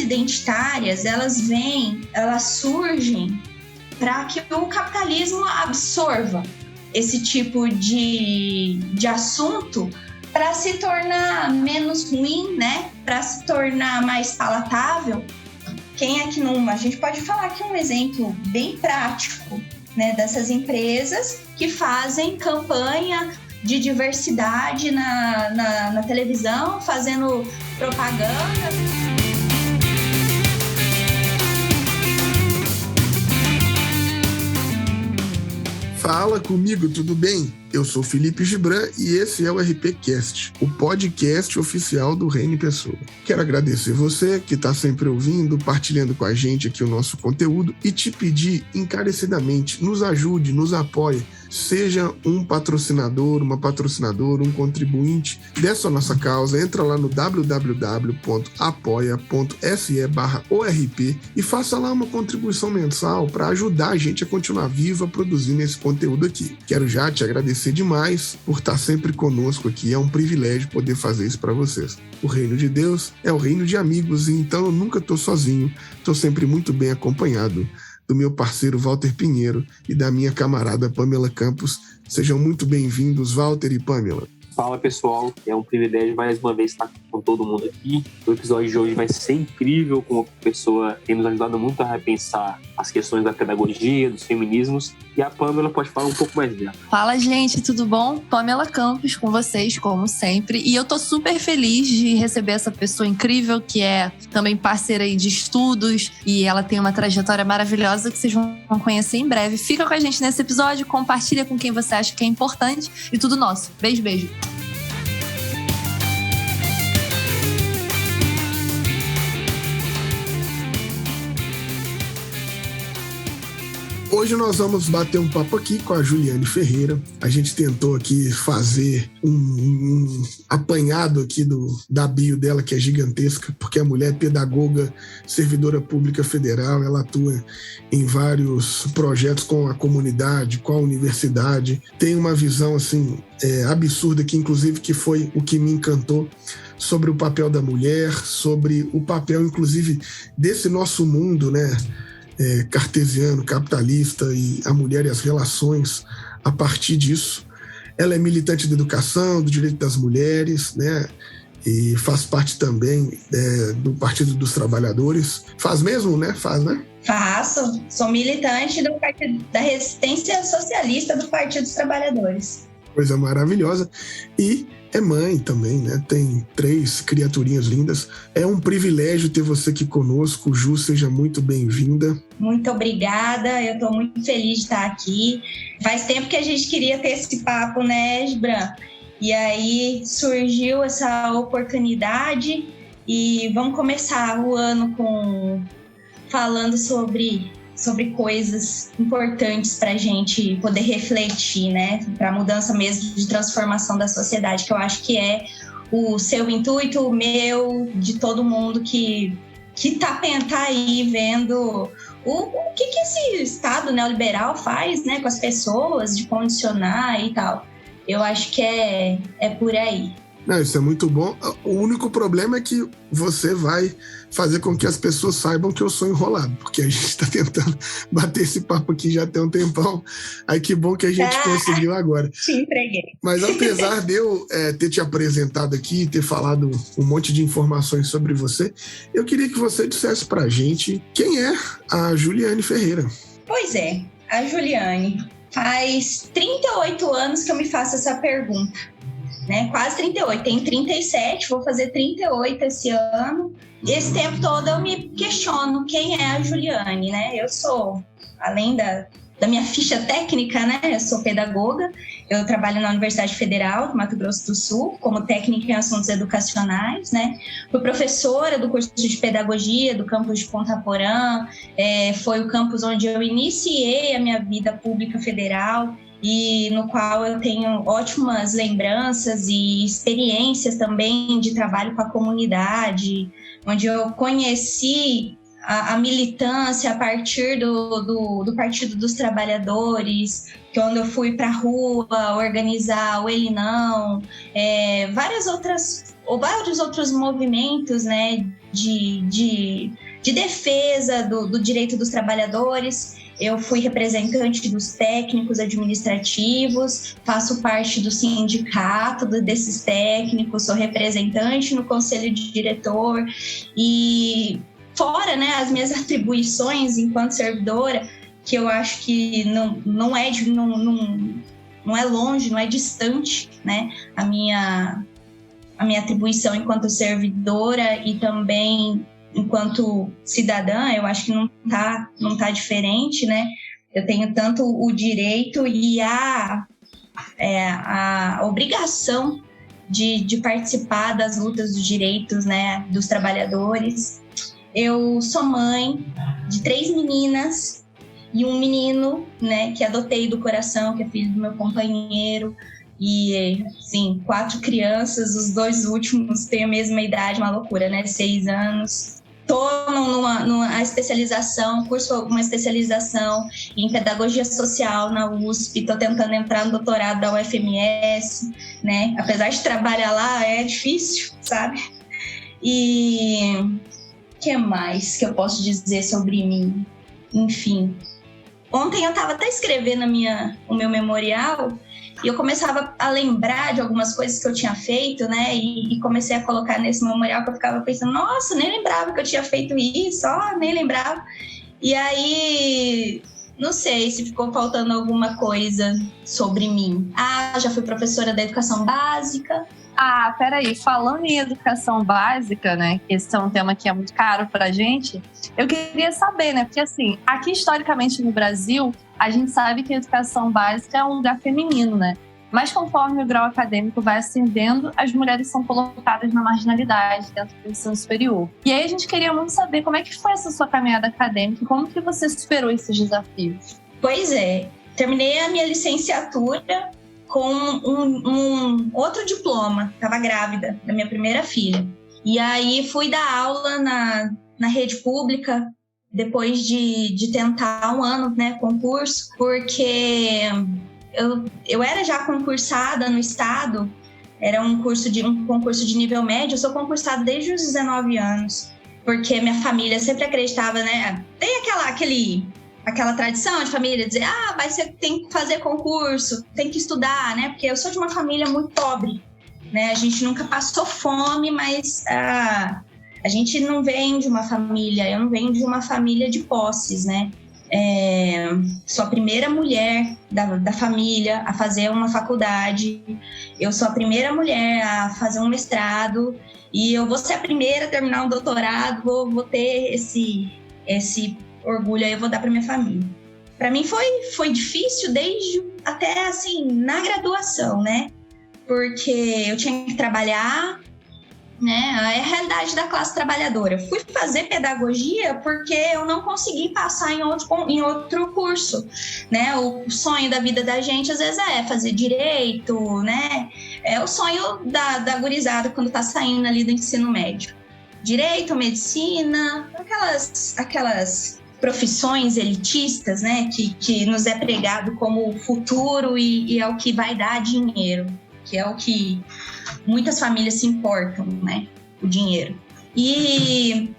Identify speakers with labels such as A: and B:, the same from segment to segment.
A: identitárias, elas surgem para que o capitalismo absorva esse tipo de assunto para se tornar menos ruim, né? Para se tornar mais palatável. Quem é que não... A gente pode falar aqui um exemplo bem prático, né? Dessas empresas que fazem campanha de diversidade na televisão, fazendo propaganda.
B: Fala comigo, tudo bem? Eu sou Felipe Gibran e esse é o RPcast, o podcast oficial do Reino Pessoa. Quero agradecer você que está sempre ouvindo, partilhando com a gente aqui o nosso conteúdo e te pedir encarecidamente, nos ajude, nos apoie, seja um patrocinador, uma patrocinadora, um contribuinte dessa nossa causa, entra lá no www.apoia.se/ORP e faça lá uma contribuição mensal para ajudar a gente a continuar vivo, a produzir esse conteúdo aqui. Quero já te agradecer demais por estar sempre conosco aqui, é um privilégio poder fazer isso para vocês. O reino de Deus é o reino de amigos, e então eu nunca estou sozinho, estou sempre muito bem acompanhado do meu parceiro Walter Pinheiro e da minha camarada Pamela Campos. Sejam muito bem-vindos, Walter e Pamela.
C: Fala, pessoal, é um privilégio mais uma vez estar com todo mundo aqui. O episódio de hoje vai ser incrível, como a pessoa tem nos ajudado muito a repensar as questões da pedagogia, dos feminismos, e a Pamela pode falar um pouco mais dela.
D: Fala, gente, tudo bom? Pamela Campos com vocês, como sempre, e eu tô super feliz de receber essa pessoa incrível, que é também parceira aí de estudos, e ela tem uma trajetória maravilhosa que vocês vão conhecer em breve. Fica com a gente nesse episódio, compartilha com quem você acha que é importante, e tudo nosso. Beijo, beijo.
B: Hoje nós vamos bater um papo aqui com a Juliane Ferreira. A gente tentou aqui fazer um apanhado aqui da bio dela, que é gigantesca, porque a mulher é pedagoga, servidora pública federal, ela atua em vários projetos com a comunidade, com a universidade, tem uma visão assim absurda, que inclusive que foi o que me encantou, sobre o papel da mulher, sobre o papel inclusive desse nosso mundo, né? Cartesiano, capitalista, e a mulher e as relações a partir disso. Ela é militante da educação, do direito das mulheres, né? E faz parte também do Partido dos Trabalhadores. Faz mesmo, né? Faz, né?
A: Faço. Sou militante do Partido da Resistência Socialista do Partido dos Trabalhadores.
B: Coisa maravilhosa. E é mãe também, né? Tem 3 criaturinhas lindas. É um privilégio ter você aqui conosco. Ju, seja muito bem-vinda.
A: Muito obrigada. Eu estou muito feliz de estar aqui. Faz tempo que a gente queria ter esse papo, né, Gibran? E aí surgiu essa oportunidade e vamos começar o ano falando sobre coisas importantes para a gente poder refletir, né? Para a mudança mesmo de transformação da sociedade, que eu acho que é o seu intuito, o meu, de todo mundo que tá aí vendo o que esse Estado neoliberal faz, né, com as pessoas, de condicionar e tal. Eu acho que é por aí.
B: Não, isso é muito bom. O único problema é que você vai fazer com que as pessoas saibam que eu sou enrolado, porque a gente está tentando bater esse papo aqui já tem um tempão. Aí que bom que a gente conseguiu agora.
A: Te entreguei.
B: Mas apesar de eu ter te apresentado aqui, ter falado um monte de informações sobre você, eu queria que você dissesse pra gente quem é a Juliane Ferreira.
A: Pois é, a Juliane. Faz 38 anos que eu me faço essa pergunta. Né? Quase 38, tenho 37, vou fazer 38 esse ano. Esse tempo todo eu me questiono quem é a Juliane, né? Eu sou, além da minha ficha técnica, né? Eu sou pedagoga, eu trabalho na Universidade Federal do Mato Grosso do Sul como técnica em assuntos educacionais, né? Fui professora do curso de pedagogia do campus de Ponta Porã, foi o campus onde eu iniciei a minha vida pública federal, e no qual eu tenho ótimas lembranças e experiências também de trabalho com a comunidade, onde eu conheci a militância a partir do Partido dos Trabalhadores, que é onde eu fui para a rua organizar o Ele Não, vários outros movimentos, né, de defesa do direito dos trabalhadores. Eu fui representante dos técnicos administrativos, faço parte do sindicato desses técnicos, sou representante no conselho de diretor e fora, né, as minhas atribuições enquanto servidora, que eu acho que não é longe, não é distante, né, a minha atribuição enquanto servidora e também enquanto cidadã, eu acho que não tá diferente, né? Eu tenho tanto o direito e a obrigação de participar das lutas dos direitos, né, dos trabalhadores. Eu sou mãe de 3 meninas e um menino, né, que adotei do coração, que é filho do meu companheiro. E, assim, 4 crianças, os 2 últimos têm a mesma idade, uma loucura, né? 6 anos. Estou numa especialização, curso uma especialização em pedagogia social na USP, estou tentando entrar no doutorado da UFMS, né? Apesar de trabalhar lá, é difícil, sabe? E o que mais que eu posso dizer sobre mim? Enfim, ontem eu estava até escrevendo o meu memorial e eu começava a lembrar de algumas coisas que eu tinha feito, né? E comecei a colocar nesse memorial que eu ficava pensando, nossa, nem lembrava que eu tinha feito isso, nem lembrava. E aí, não sei se ficou faltando alguma coisa sobre mim. Já fui professora da educação básica.
D: Peraí, falando em educação básica, né, que esse é um tema que é muito caro pra gente, eu queria saber, né, porque assim, aqui historicamente no Brasil, a gente sabe que a educação básica é um lugar feminino, né, mas conforme o grau acadêmico vai ascendendo, as mulheres são colocadas na marginalidade dentro do ensino superior. E aí a gente queria muito saber como é que foi essa sua caminhada acadêmica, como que você superou esses desafios?
A: Pois é, terminei a minha licenciatura com um outro diploma, estava grávida da minha primeira filha. E aí fui dar aula na rede pública, depois de tentar 1 ano, né, concurso, porque eu era já concursada no estado, era um concurso de nível médio, eu sou concursada desde os 19 anos, porque minha família sempre acreditava, né, tem aquela tradição de família dizer, você tem que fazer concurso, tem que estudar, né? Porque eu sou de uma família muito pobre, né? A gente nunca passou fome, mas a gente não vem de uma família, eu não venho de uma família de posses, né? Sou a primeira mulher da família a fazer uma faculdade, eu sou a primeira mulher a fazer um mestrado e eu vou ser a primeira a terminar um doutorado, vou ter esse orgulho aí, eu vou dar para minha família. Para mim foi difícil desde até assim na graduação, né? Porque eu tinha que trabalhar, né? É a realidade da classe trabalhadora. Fui fazer pedagogia porque eu não consegui passar em outro curso, né? O sonho da vida da gente às vezes é fazer direito, né? É o sonho da gurizada quando tá saindo ali do ensino médio. Direito, medicina, aquelas profissões elitistas, né, que nos é pregado como o futuro e é o que vai dar dinheiro, que é o que muitas famílias se importam, né, o dinheiro. E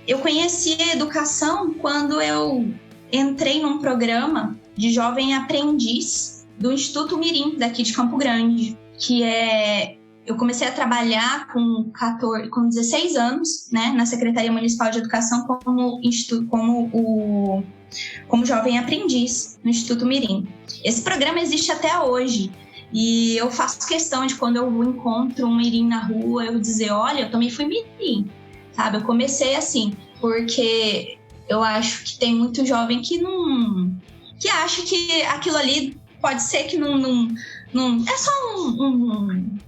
A: eu conheci a educação quando eu entrei num programa de jovem aprendiz do Instituto Mirim, daqui de Campo Grande, que eu comecei a trabalhar com 16 anos, né, na Secretaria Municipal de Educação como jovem aprendiz no Instituto Mirim. Esse programa existe até hoje e eu faço questão de quando eu encontro um mirim na rua, eu dizer, olha, eu também fui mirim, sabe? Eu comecei assim, porque eu acho que tem muito jovem que acha que aquilo ali pode ser que não é só um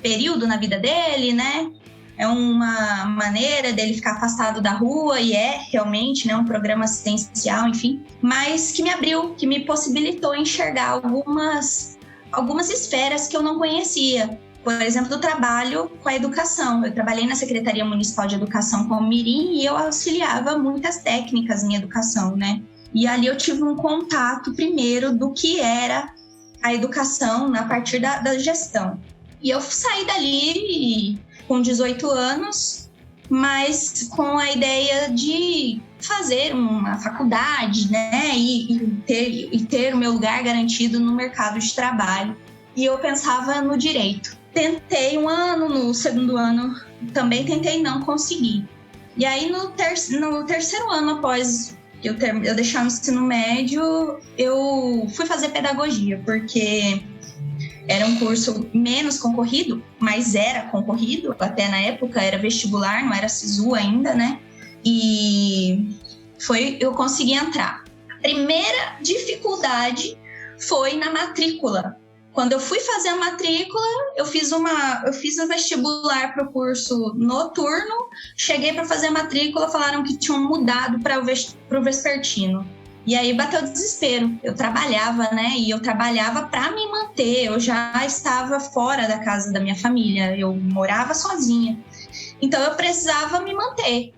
A: período na vida dele, né? É uma maneira dele ficar afastado da rua e realmente, né, um programa assistencial, enfim, mas que me abriu, que me possibilitou enxergar algumas esferas que eu não conhecia. Por exemplo, do trabalho com a educação. Eu trabalhei na Secretaria Municipal de Educação com o Mirim e eu auxiliava muitas técnicas em educação, né? E ali eu tive um contato primeiro do que era a educação a partir da gestão. E eu saí dali com 18 anos mas com a ideia de fazer uma faculdade, né, e ter o meu lugar garantido no mercado de trabalho. E eu pensava no direito. Tentei um ano, no segundo ano também tentei, não consegui. E aí no terceiro ano após eu deixar o ensino médio, eu fui fazer pedagogia, porque era um curso menos concorrido, mas era concorrido, até na época era vestibular, não era SISU ainda, né? E eu consegui entrar. A primeira dificuldade foi na matrícula. Quando eu fui fazer a matrícula, eu fiz o vestibular para o curso noturno, cheguei para fazer a matrícula, falaram que tinham mudado para o vespertino. E aí bateu o desespero. Eu trabalhava, né? E eu trabalhava para me manter. Eu já estava fora da casa da minha família. Eu morava sozinha. Então eu precisava me manter.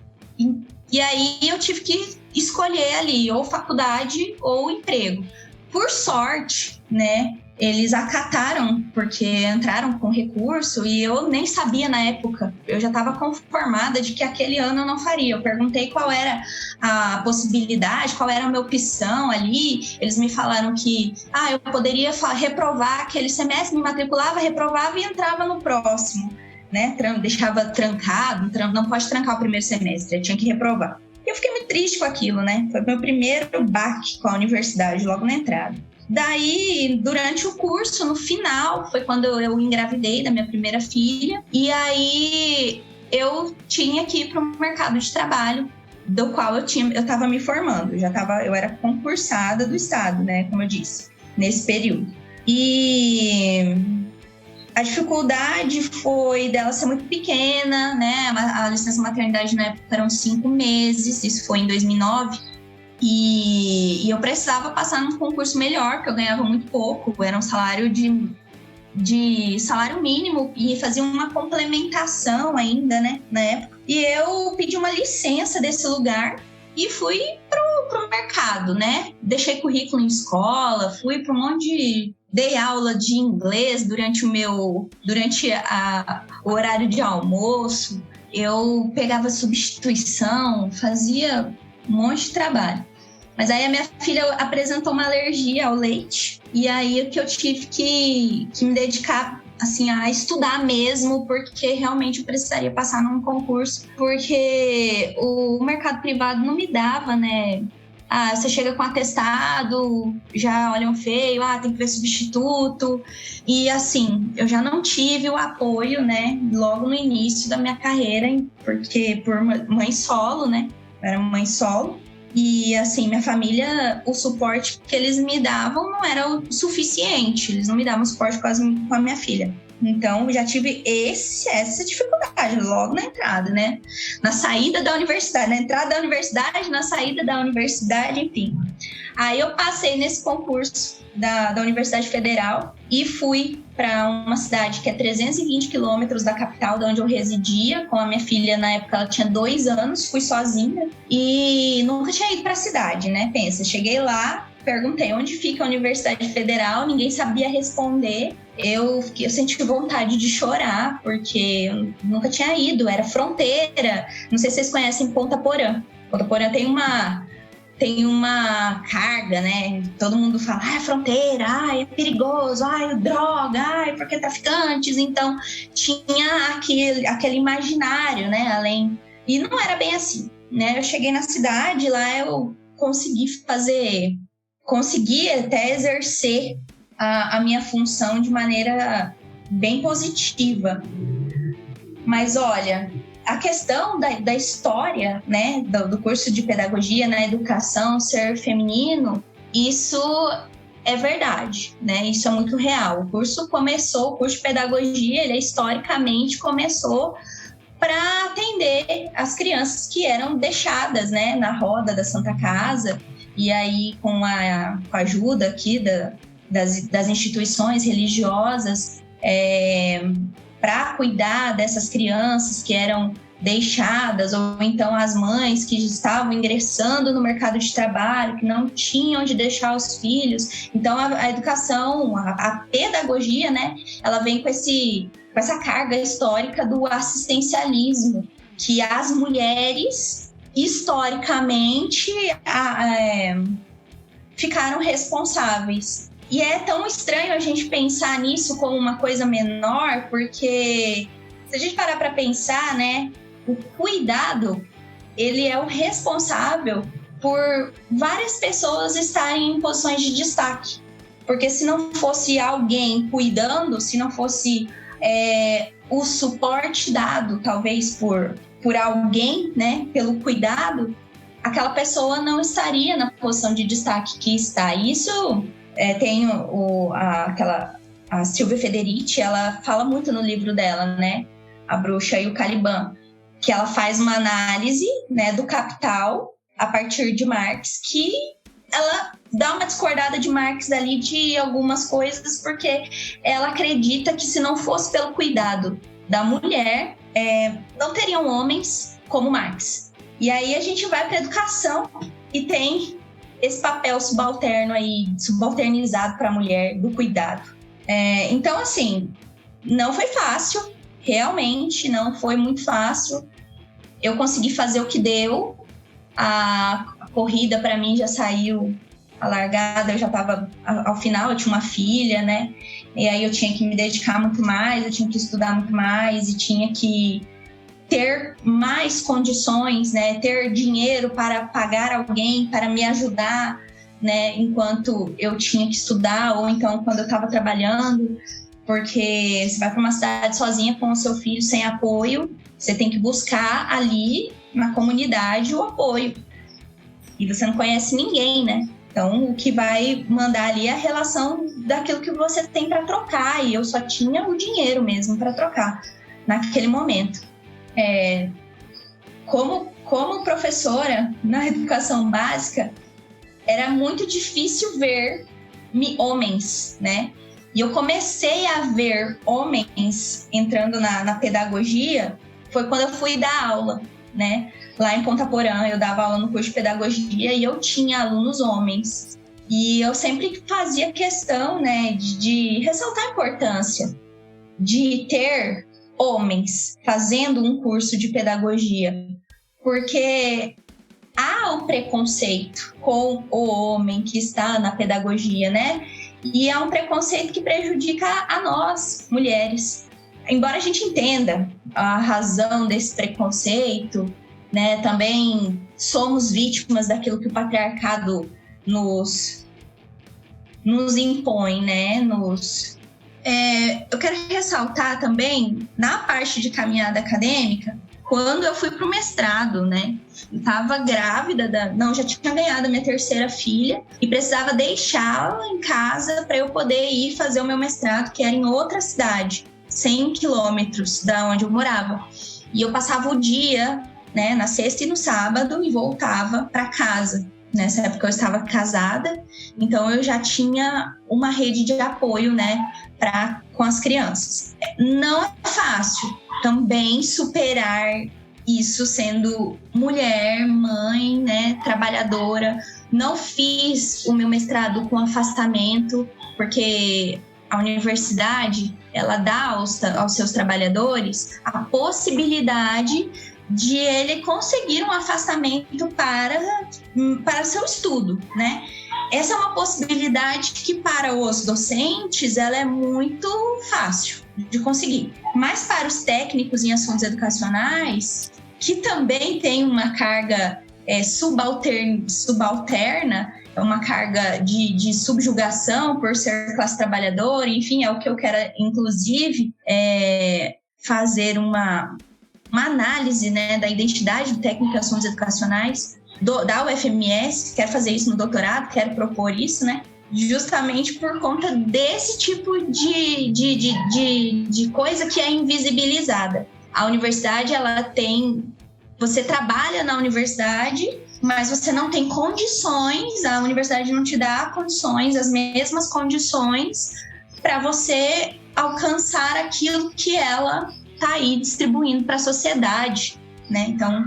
A: E aí eu tive que escolher ali ou faculdade ou emprego. Por sorte, né? Eles acataram, porque entraram com recurso e eu nem sabia na época. Eu já estava conformada de que aquele ano eu não faria. Eu perguntei qual era a possibilidade, qual era a minha opção ali. Eles me falaram que eu poderia reprovar aquele semestre, me matriculava, reprovava e entrava no próximo, né? Deixava trancado, não pode trancar o primeiro semestre, eu tinha que reprovar. E eu fiquei muito triste com aquilo, né? Foi meu primeiro baque com a universidade, logo na entrada. Daí, durante o curso, no final, foi quando eu engravidei da minha primeira filha. E aí, eu tinha que ir para o mercado de trabalho, do qual eu estava me formando. Eu era concursada do Estado, né? Como eu disse, nesse período. E a dificuldade foi dela ser muito pequena, né? A licença maternidade na época eram 5 meses, isso foi em 2009. E eu precisava passar num concurso melhor, porque eu ganhava muito pouco, era um salário de salário mínimo e fazia uma complementação ainda, né, na época. E eu pedi uma licença desse lugar e fui pro mercado, né? Deixei currículo em escola, fui para um monte dei aula de inglês durante o horário de almoço, eu pegava substituição, fazia um monte de trabalho. Mas aí a minha filha apresentou uma alergia ao leite. E aí que eu tive que me dedicar assim, a estudar mesmo, porque realmente eu precisaria passar num concurso. Porque o mercado privado não me dava, né? Você chega com atestado, já olham feio, tem que ver substituto. E assim, eu já não tive o apoio, né? Logo no início da minha carreira, porque por mãe solo, né? Eu era mãe solo. E assim, minha família, o suporte que eles me davam não era o suficiente. Eles não me davam suporte com a minha filha. Então, já tive essa dificuldade logo na entrada, né? Na saída da universidade, na entrada da universidade, na saída da universidade, enfim. Aí eu passei nesse concurso da Universidade Federal e fui para uma cidade que é 320 quilômetros da capital, de onde eu residia, com a minha filha. Na época ela tinha 2 anos, fui sozinha e nunca tinha ido para a cidade, né? Pensa, cheguei lá, perguntei onde fica a Universidade Federal, ninguém sabia responder. Eu senti vontade de chorar, porque eu nunca tinha ido, era fronteira. Não sei se vocês conhecem Ponta Porã. Ponta Porã tem uma carga, né? Todo mundo fala, é fronteira, é perigoso, droga, porque traficantes. Então, tinha aquele imaginário, né? Além. E não era bem assim, né? Eu cheguei na cidade, lá eu consegui até exercer a minha função de maneira bem positiva. Mas, olha, a questão da história, né, do curso de pedagogia na educação ser feminino, isso é verdade, né? Isso é muito real. O curso de pedagogia, ele historicamente começou para atender as crianças que eram deixadas, né, na roda da Santa Casa. E aí, com a ajuda aqui das instituições religiosas, para cuidar dessas crianças que eram deixadas, ou então as mães que estavam ingressando no mercado de trabalho, que não tinham onde deixar os filhos. Então, a educação, a pedagogia, né, ela vem com essa carga histórica do assistencialismo, que as mulheres, historicamente, ficaram responsáveis. E é tão estranho a gente pensar nisso como uma coisa menor, porque se a gente parar para pensar, né, o cuidado, ele é o responsável por várias pessoas estarem em posições de destaque. Porque se não fosse alguém cuidando, se não fosse o suporte dado, talvez por alguém, né, pelo cuidado, aquela pessoa não estaria na posição de destaque que está. Isso tem a Silvia Federici, ela fala muito no livro dela, né, A Bruxa e o Caliban, que ela faz uma análise, né, do Capital a partir de Marx, que ela dá uma discordada de Marx ali de algumas coisas, porque ela acredita que se não fosse pelo cuidado da mulher, não teriam homens como Marx. E aí a gente vai para a educação e tem esse papel subalterno aí, subalternizado para a mulher, do cuidado. Então, assim, não foi fácil, realmente não foi muito fácil. Eu consegui fazer o que deu. A corrida para mim já saiu, a largada eu já estava ao final, eu tinha uma filha, né? E aí eu tinha que me dedicar muito mais, eu tinha que estudar muito mais e tinha que ter mais condições, né? Ter dinheiro para pagar alguém para me ajudar, né? Enquanto eu tinha que estudar ou então quando eu estava trabalhando, porque você vai para uma cidade sozinha com o seu filho sem apoio, você tem que buscar ali na comunidade o apoio. E você não conhece ninguém, né? Então, o que vai mandar ali é a relação daquilo que você tem para trocar. E eu só tinha o dinheiro mesmo para trocar naquele momento. Como professora na educação básica, era muito difícil ver homens, né? E eu comecei a ver homens entrando na pedagogia foi quando eu fui dar aula, né? Lá em Ponta Porã, eu dava aula no curso de pedagogia e eu tinha alunos homens. E eu sempre fazia questão, né, de ressaltar a importância de ter homens fazendo um curso de pedagogia, porque há o preconceito com o homem que está na pedagogia, né? E é um preconceito que prejudica a nós, mulheres. Embora a gente entenda a razão desse preconceito, né, também somos vítimas daquilo que o patriarcado nos impõe, né? Eu quero ressaltar também, na parte de caminhada acadêmica, quando eu fui para o mestrado, né? Eu estava grávida, já tinha ganhado a minha terceira filha e precisava deixá-la em casa para eu poder ir fazer o meu mestrado, que era em outra cidade, 100 quilômetros da onde eu morava. E eu passava o dia, né, na sexta e no sábado e voltava para casa. Nessa época eu estava casada, então eu já tinha uma rede de apoio, né, com as crianças. Não é fácil também superar isso sendo mulher, mãe, né, trabalhadora. Não fiz o meu mestrado com afastamento, porque a universidade, ela dá aos seus trabalhadores a possibilidade de ele conseguir um afastamento para seu estudo, né? Essa é uma possibilidade que para os docentes ela é muito fácil de conseguir. Mas para os técnicos em assuntos educacionais, que também tem uma carga subalterna, uma carga de subjugação por ser classe trabalhadora, enfim, é o que eu quero, inclusive, fazer uma análise, né, da identidade do técnico em assuntos educacionais da UFMS. Quero fazer isso no doutorado, quero propor isso, né, justamente por conta desse tipo de coisa que é invisibilizada. A universidade, você trabalha na universidade, mas você não tem condições, a universidade não te dá condições, as mesmas condições para você alcançar aquilo que ela está aí distribuindo para a sociedade, né? Então,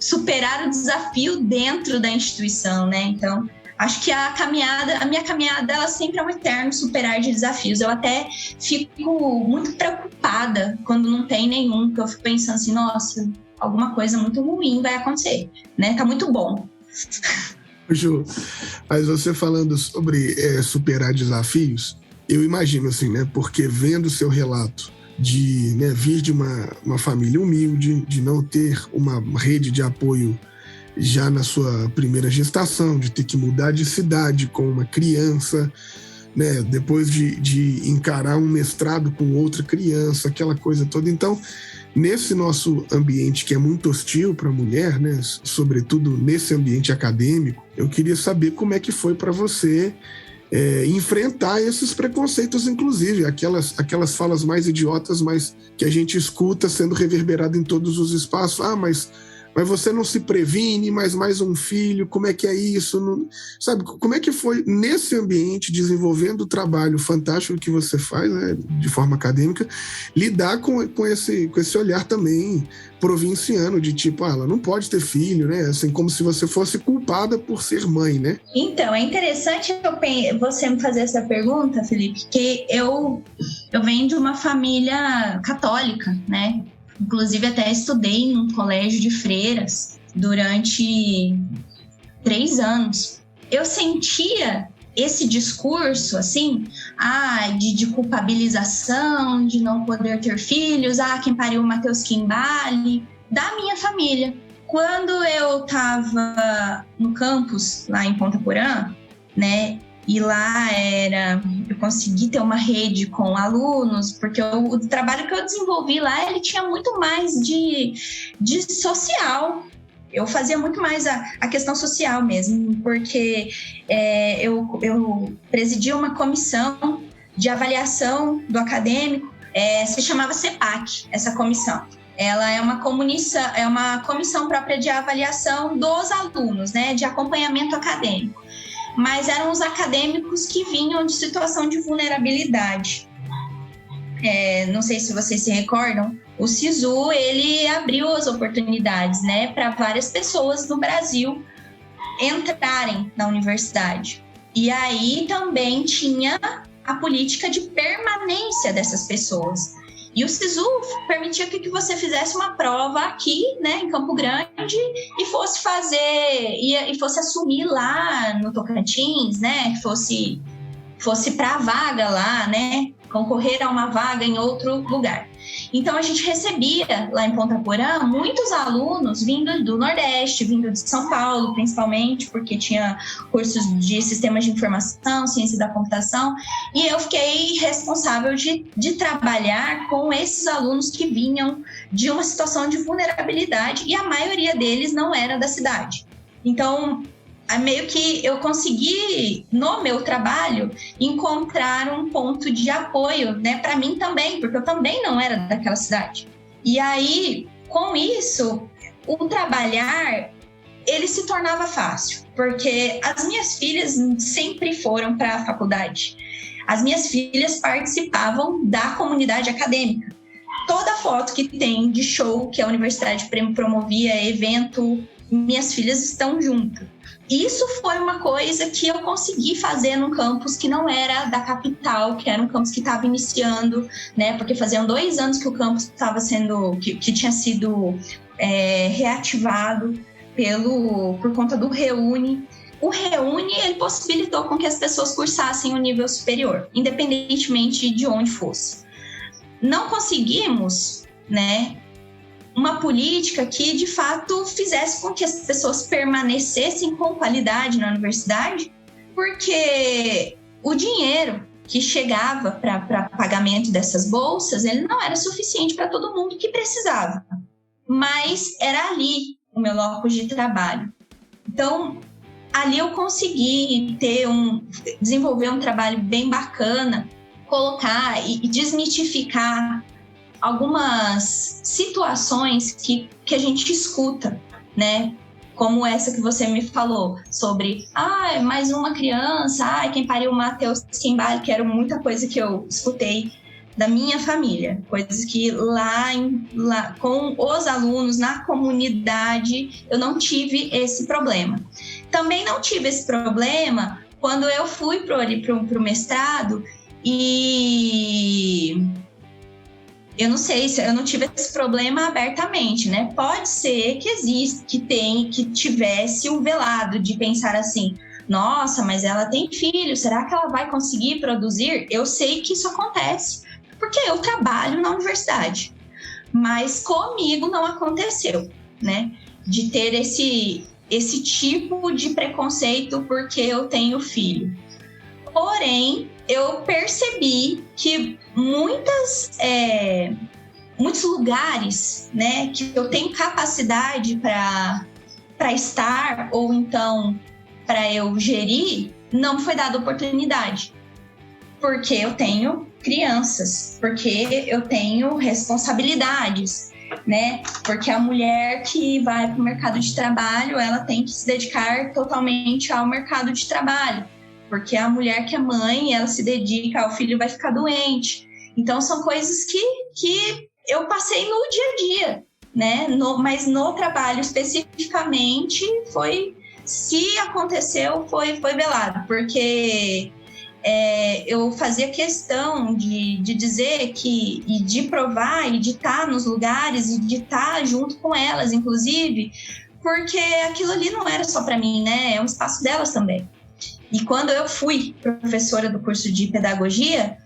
A: superar o desafio dentro da instituição, né? Então, Acho que a minha caminhada, ela sempre é um eterno superar de desafios. Eu até fico muito preocupada quando não tem nenhum, porque eu fico pensando assim, nossa, alguma coisa muito ruim vai acontecer, né? Tá muito bom.
B: Ju, mas você falando sobre superar desafios, eu imagino assim, né? Porque vendo o seu relato de, né, vir de uma família humilde, de não ter uma rede de apoio já na sua primeira gestação, de ter que mudar de cidade com uma criança, né, depois de encarar um mestrado com outra criança, aquela coisa toda. Então, nesse nosso ambiente que é muito hostil para a mulher, né, sobretudo nesse ambiente acadêmico, eu queria saber como é que foi para você enfrentar esses preconceitos, inclusive aquelas falas mais idiotas, mas que a gente escuta sendo reverberado em todos os espaços. Mas você não se previne, mas mais um filho, como é que é isso? Não, sabe, como é que foi nesse ambiente, desenvolvendo o trabalho fantástico que você faz, né, de forma acadêmica, lidar com esse olhar também provinciano, de tipo, ela não pode ter filho, né? Assim, como se você fosse culpada por ser mãe, né?
A: Então, é interessante você me fazer essa pergunta, Felipe, que eu venho de uma família católica, né? Inclusive, até estudei num colégio de freiras durante 3 anos. Eu sentia esse discurso, assim, de culpabilização, de não poder ter filhos, quem pariu o Matheus Kimbali, da minha família. Quando eu estava no campus, lá em Ponta Porã, né, e lá eu consegui ter uma rede com alunos, porque o trabalho que eu desenvolvi lá, ele tinha muito mais de social. Eu fazia muito mais a questão social mesmo, porque eu presidia uma comissão de avaliação do acadêmico, se chamava CEPAC, essa comissão. Ela é uma comissão própria de avaliação dos alunos, né, de acompanhamento acadêmico. Mas eram os acadêmicos que vinham de situação de vulnerabilidade. Não sei se vocês se recordam, o SISU, ele abriu as oportunidades, né, para várias pessoas no Brasil entrarem na universidade. E aí também tinha a política de permanência dessas pessoas. E o SISU permitia que você fizesse uma prova aqui, né, em Campo Grande, e fosse e fosse assumir lá no Tocantins, né, que fosse para a vaga lá, né, concorrer a uma vaga em outro lugar. Então, a gente recebia lá em Ponta Porã muitos alunos vindo do Nordeste, vindo de São Paulo, principalmente, porque tinha cursos de sistemas de informação, ciência da computação, e eu fiquei responsável de trabalhar com esses alunos que vinham de uma situação de vulnerabilidade, e a maioria deles não era da cidade. Então, meio que eu consegui, no meu trabalho, encontrar um ponto de apoio, né, para mim também, porque eu também não era daquela cidade. E aí, com isso, o trabalhar, ele se tornava fácil, porque as minhas filhas sempre foram para a faculdade. As minhas filhas participavam da comunidade acadêmica. Toda foto que tem de show que a universidade promovia, evento, minhas filhas estão junto. Isso foi uma coisa que eu consegui fazer num campus que não era da capital, que era um campus que estava iniciando, né? Porque faziam 2 anos que o campus estava que tinha sido reativado por conta do REUNI. O REUNI, ele possibilitou com que as pessoas cursassem o nível superior, independentemente de onde fosse. Não conseguimos, né, uma política que, de fato, fizesse com que as pessoas permanecessem com qualidade na universidade, porque o dinheiro que chegava para pagamento dessas bolsas, ele não era suficiente para todo mundo que precisava. Mas era ali o meu locus de trabalho. Então, ali eu consegui desenvolver um trabalho bem bacana, colocar e desmitificar algumas situações que a gente escuta, né? Como essa que você me falou, sobre mais uma criança, quem pariu o Matheus Kimbali, que era muita coisa que eu escutei da minha família, coisas que lá com os alunos, na comunidade, eu não tive esse problema. também não tive esse problema quando eu fui pro mestrado e eu não sei se eu não tive esse problema abertamente, né? Pode ser que exista, que tivesse o velado de pensar assim, nossa, mas ela tem filho, será que ela vai conseguir produzir? Eu sei que isso acontece, porque eu trabalho na universidade, mas comigo não aconteceu, né? De ter esse tipo de preconceito porque eu tenho filho. Porém, eu percebi que muitos lugares, né, que eu tenho capacidade para estar ou então para eu gerir, não foi dada oportunidade. Porque eu tenho crianças, porque eu tenho responsabilidades, né? Porque a mulher que vai para o mercado de trabalho, ela tem que se dedicar totalmente ao mercado de trabalho. Porque a mulher que é mãe, ela se dedica ao filho, vai ficar doente. Então, são coisas que eu passei no dia a dia, né? Mas no trabalho especificamente, se aconteceu, foi velado. Porque eu fazia questão de dizer e de provar, e de estar nos lugares, e de estar junto com elas, inclusive, porque aquilo ali não era só para mim, né? É um espaço delas também. E quando eu fui professora do curso de pedagogia,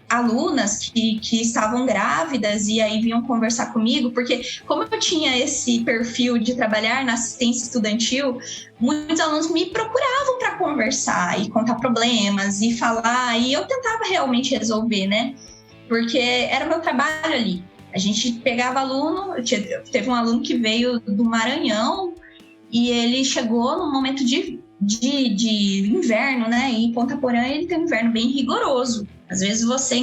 A: alunas que estavam grávidas e aí vinham conversar comigo, porque como eu tinha esse perfil de trabalhar na assistência estudantil, muitos alunos me procuravam para conversar e contar problemas e falar, e eu tentava realmente resolver, né? Porque era o meu trabalho ali. A gente pegava aluno, teve um aluno que veio do Maranhão e ele chegou no momento de inverno, né? E em Ponta Porã ele tem um inverno bem rigoroso. Às vezes você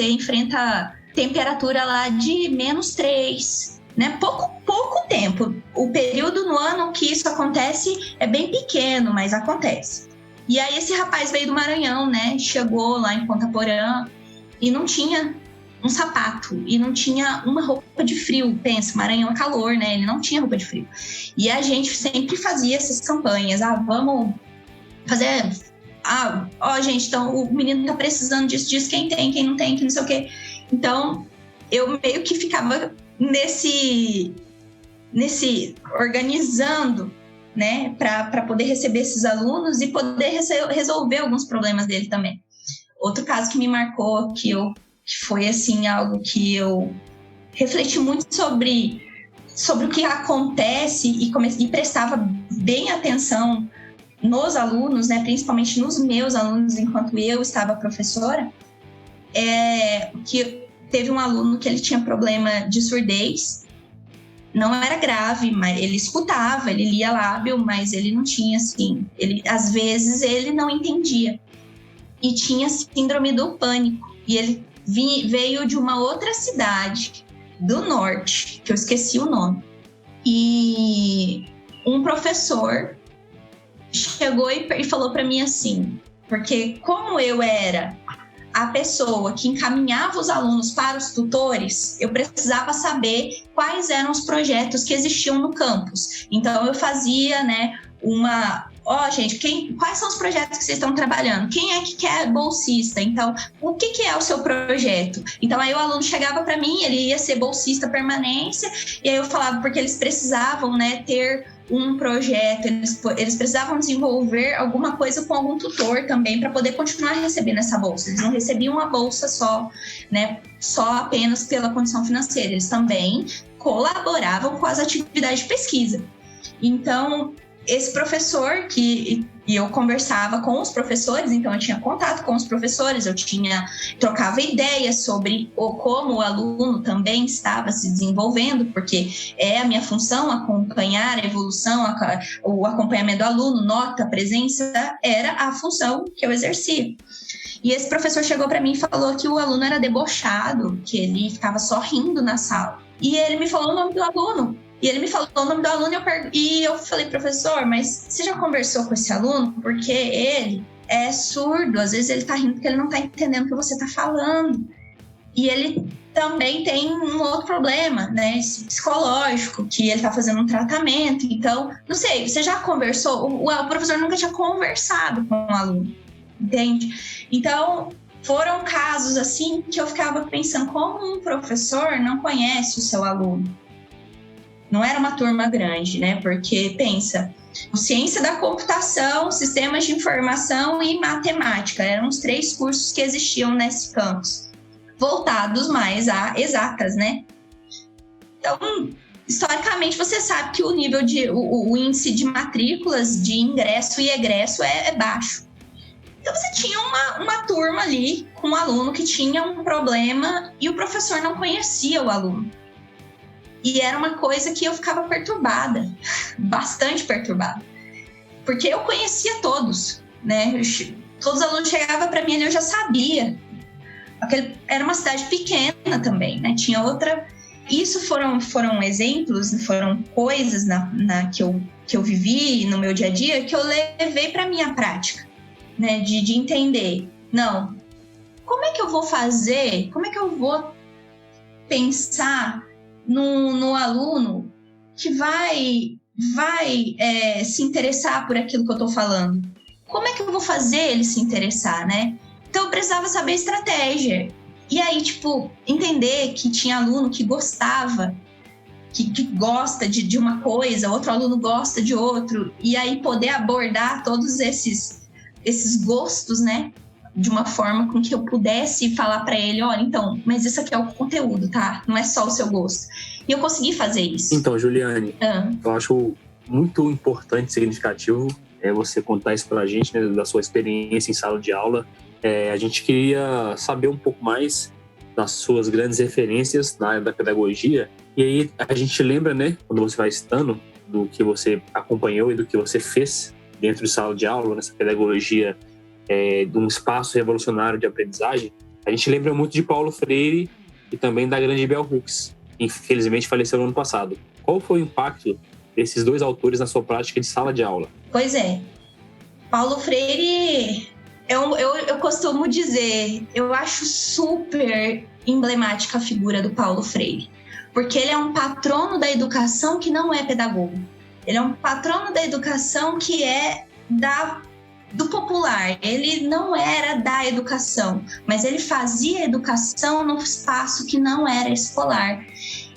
A: enfrenta temperatura lá de -3, né? Pouco tempo. O período no ano que isso acontece é bem pequeno, mas acontece. E aí esse rapaz veio do Maranhão, né? Chegou lá em Ponta Porã e não tinha um sapato e não tinha uma roupa de frio. Pensa, Maranhão é calor, né? Ele não tinha roupa de frio. E a gente sempre fazia essas campanhas. Vamos fazer... gente, então o menino tá precisando disso, quem tem, quem não tem, que não sei o quê. Então, eu meio que ficava nesse organizando, né? Para poder receber esses alunos e poder resolver alguns problemas dele também. Outro caso que me marcou, que foi assim algo que eu refleti muito sobre o que acontece e prestava bem atenção nos alunos, né, principalmente nos meus alunos enquanto eu estava professora, que teve um aluno que ele tinha problema de surdez, não era grave, mas ele escutava, ele lia lábio, mas ele não tinha assim, às vezes ele não entendia e tinha síndrome do pânico e ele veio de uma outra cidade do norte, que eu esqueci o nome. E um professor chegou e falou para mim assim, porque como eu era a pessoa que encaminhava os alunos para os tutores, eu precisava saber quais eram os projetos que existiam no campus. Então eu fazia, né, gente, quais são os projetos que vocês estão trabalhando? Quem é que quer bolsista? Então, o que é o seu projeto? Então, aí o aluno chegava para mim, ele ia ser bolsista permanência, e aí eu falava, porque eles precisavam, né, ter um projeto, eles precisavam desenvolver alguma coisa com algum tutor também para poder continuar recebendo essa bolsa. Eles não recebiam uma bolsa só, né, só apenas pela condição financeira, eles também colaboravam com as atividades de pesquisa. Então, esse professor e eu conversava com os professores, então eu tinha contato com os professores, trocava ideias sobre como o aluno também estava se desenvolvendo, porque é a minha função acompanhar a evolução, o acompanhamento do aluno, nota, presença, era a função que eu exercia. E esse professor chegou para mim e falou que o aluno era debochado, que ele ficava só rindo na sala. E ele me falou o nome do aluno. E ele me falou o nome do aluno e eu falei, professor, mas você já conversou com esse aluno? Porque ele é surdo, às vezes ele tá rindo porque ele não tá entendendo o que você tá falando. E ele também tem um outro problema, né, psicológico, que ele tá fazendo um tratamento. Então, não sei, você já conversou? O professor nunca tinha conversado com um aluno, entende? Então, foram casos assim que eu ficava pensando, como um professor não conhece o seu aluno? Não era uma turma grande, né? Porque, pensa, ciência da computação, sistemas de informação e matemática, eram os 3 cursos que existiam nesse campus, voltados mais a exatas, né? Então, historicamente, você sabe que o índice de matrículas de ingresso e egresso é baixo. Então, você tinha uma turma ali com um aluno que tinha um problema e o professor não conhecia o aluno. E era uma coisa que eu ficava perturbada, bastante perturbada. Porque eu conhecia todos, né? Todos os alunos chegavam para mim e eu já sabia. Era uma cidade pequena também, né? Tinha outra... Isso foram exemplos, foram coisas que eu vivi no meu dia a dia que eu levei para a minha prática, né? De entender, não, como é que eu vou fazer, como é que eu vou pensar no aluno que vai se interessar por aquilo que eu estou falando? Como é que eu vou fazer ele se interessar, né? Então eu precisava saber estratégia. E aí, entender que tinha aluno que gostava, que gosta de uma coisa, outro aluno gosta de outro, e aí poder abordar todos esses gostos, né? De uma forma com que eu pudesse falar para ele, olha, então, mas isso aqui é o conteúdo, tá? Não é só o seu gosto. E eu consegui fazer isso.
C: Então, Juliane, eu acho muito importante e significativo você contar isso pra gente, né, da sua experiência em sala de aula. A gente queria saber um pouco mais das suas grandes referências na área da pedagogia. E aí a gente lembra, né, quando você vai estudando, do que você acompanhou e do que você fez dentro de sala de aula, nessa pedagogia de um espaço revolucionário de aprendizagem. A gente lembra muito de Paulo Freire e também da grande Bell Hooks, que infelizmente faleceu no ano passado. Qual foi o impacto desses 2 autores na sua prática de sala de aula?
A: Pois é. Paulo Freire... Eu costumo dizer, eu acho super emblemática a figura do Paulo Freire, porque ele é um patrono da educação que não é pedagogo. Ele é um patrono da educação que é do popular. Ele não era da educação, mas ele fazia educação num espaço que não era escolar.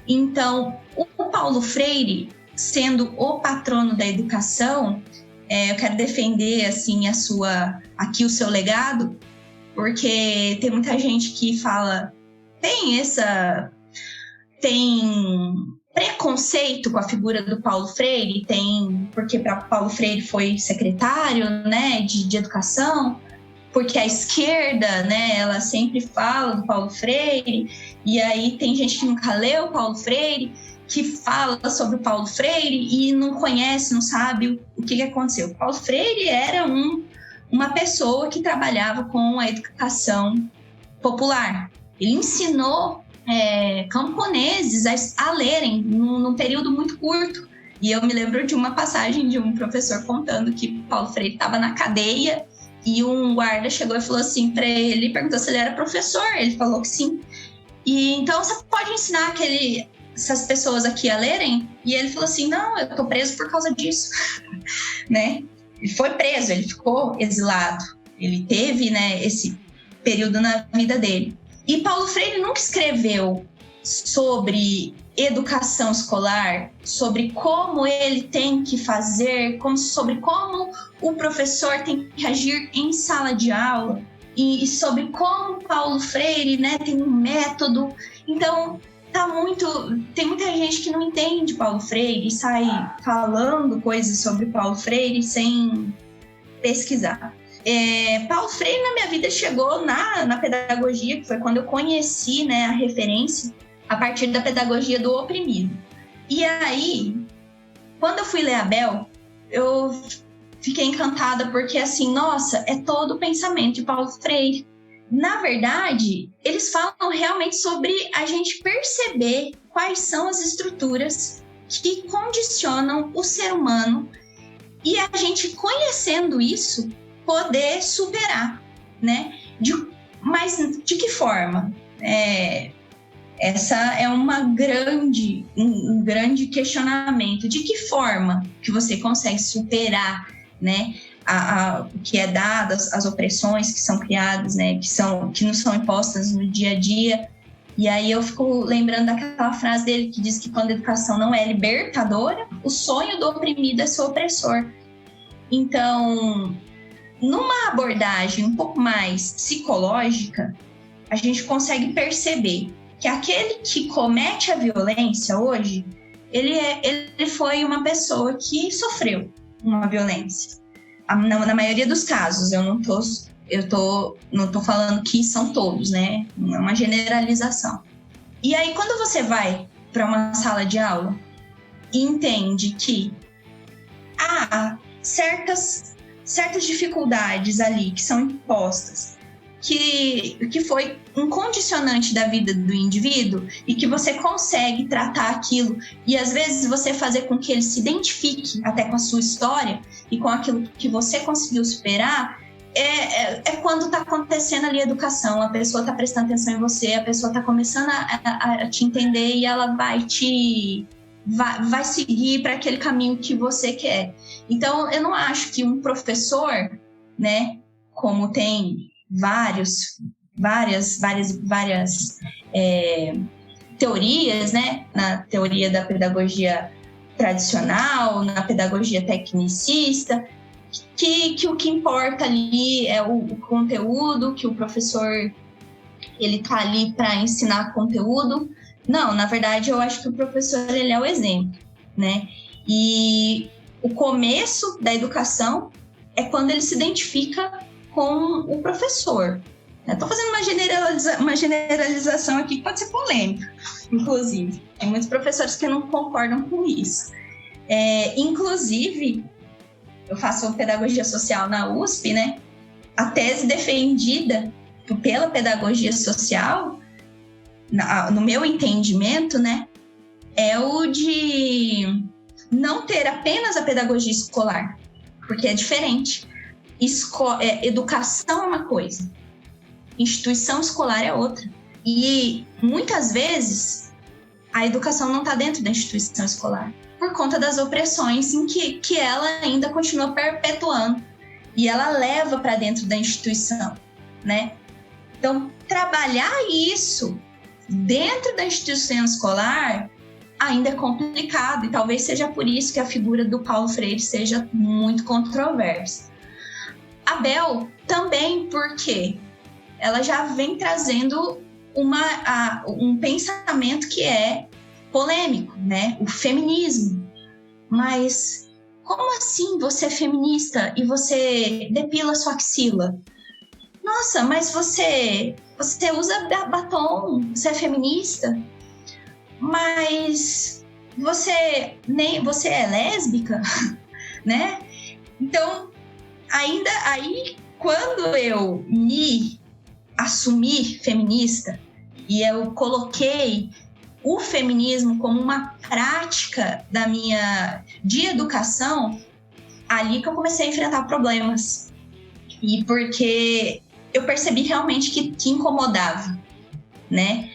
A: Então, o Paulo Freire, sendo o patrono da educação, eu quero defender assim aqui o seu legado, porque tem muita gente que fala, tem preconceito com a figura do Paulo Freire, porque para Paulo Freire foi secretário, né, de educação, porque a esquerda, né, ela sempre fala do Paulo Freire, e aí tem gente que nunca leu o Paulo Freire, que fala sobre o Paulo Freire e não conhece, não sabe o que aconteceu. O Paulo Freire era uma pessoa que trabalhava com a educação popular. Ele ensinou camponeses a lerem num período muito curto. E eu me lembro de uma passagem de um professor contando que Paulo Freire estava na cadeia e um guarda chegou e falou assim para ele, perguntou se ele era professor. Ele falou que sim. E então você pode ensinar essas pessoas aqui a lerem? E ele falou assim, não, eu tô preso por causa disso, né? Ele foi preso, ele ficou exilado, ele teve, né, esse período na vida dele. E Paulo Freire nunca escreveu sobre educação escolar, sobre como ele tem que fazer, sobre como o professor tem que agir em sala de aula, e sobre como Paulo Freire, né, tem um método. Então, tem muita gente que não entende Paulo Freire e sai falando coisas sobre Paulo Freire sem pesquisar. Paulo Freire na minha vida chegou na pedagogia, que foi quando eu conheci, né, a referência a partir da pedagogia do oprimido. E aí, quando eu fui ler a Bell, eu fiquei encantada porque, assim, nossa, é todo o pensamento de Paulo Freire. Na verdade, eles falam realmente sobre a gente perceber quais são as estruturas que condicionam o ser humano e a gente, conhecendo isso, poder superar, né? Mas de que forma? Essa é um grande questionamento. De que forma que você consegue superar, né, o que é dado, as opressões que são criadas, né, que não são impostas no dia a dia. E aí eu fico lembrando daquela frase dele que diz que quando a educação não é libertadora, o sonho do oprimido é ser opressor. Então, numa abordagem um pouco mais psicológica, a gente consegue perceber que aquele que comete a violência hoje, ele foi uma pessoa que sofreu uma violência. Na maioria dos casos, eu não tô falando que são todos, né? É uma generalização. E aí, quando você vai para uma sala de aula e entende que há certas dificuldades ali que são impostas, que foi um condicionante da vida do indivíduo e que você consegue tratar aquilo e às vezes você fazer com que ele se identifique até com a sua história e com aquilo que você conseguiu superar, é quando está acontecendo ali a educação, a pessoa está prestando atenção em você, a pessoa está começando a te entender e ela vai seguir para aquele caminho que você quer. Então, eu não acho que um professor, né, como tem várias teorias, né, na teoria da pedagogia tradicional, na pedagogia tecnicista, que o que importa ali é o conteúdo, que o professor ele tá ali para ensinar conteúdo. Não, na verdade, eu acho que o professor ele é o exemplo, né? E o começo da educação é quando ele se identifica com o professor. Estou fazendo uma generalização aqui que pode ser polêmica, inclusive. Tem muitos professores que não concordam com isso. Inclusive, eu faço pedagogia social na USP, né? A tese defendida pela pedagogia social, no meu entendimento, né, é o de não ter apenas a pedagogia escolar, porque é diferente. Educação é uma coisa, instituição escolar é outra. E muitas vezes a educação não está dentro da instituição escolar, por conta das opressões em que ela ainda continua perpetuando e ela leva para dentro da instituição, né? Então, trabalhar isso dentro da instituição escolar ainda é complicado e talvez seja por isso que a figura do Paulo Freire seja muito controversa. A Bel também, porque ela já vem trazendo um pensamento que é polêmico, né? O feminismo. Mas como assim você é feminista e você depila sua axila? Nossa, mas você usa batom, você é feminista? Mas você é lésbica, né? Então, ainda aí, quando eu me assumi feminista e eu coloquei o feminismo como uma prática de educação, ali que eu comecei a enfrentar problemas. E porque eu percebi realmente que incomodava, né?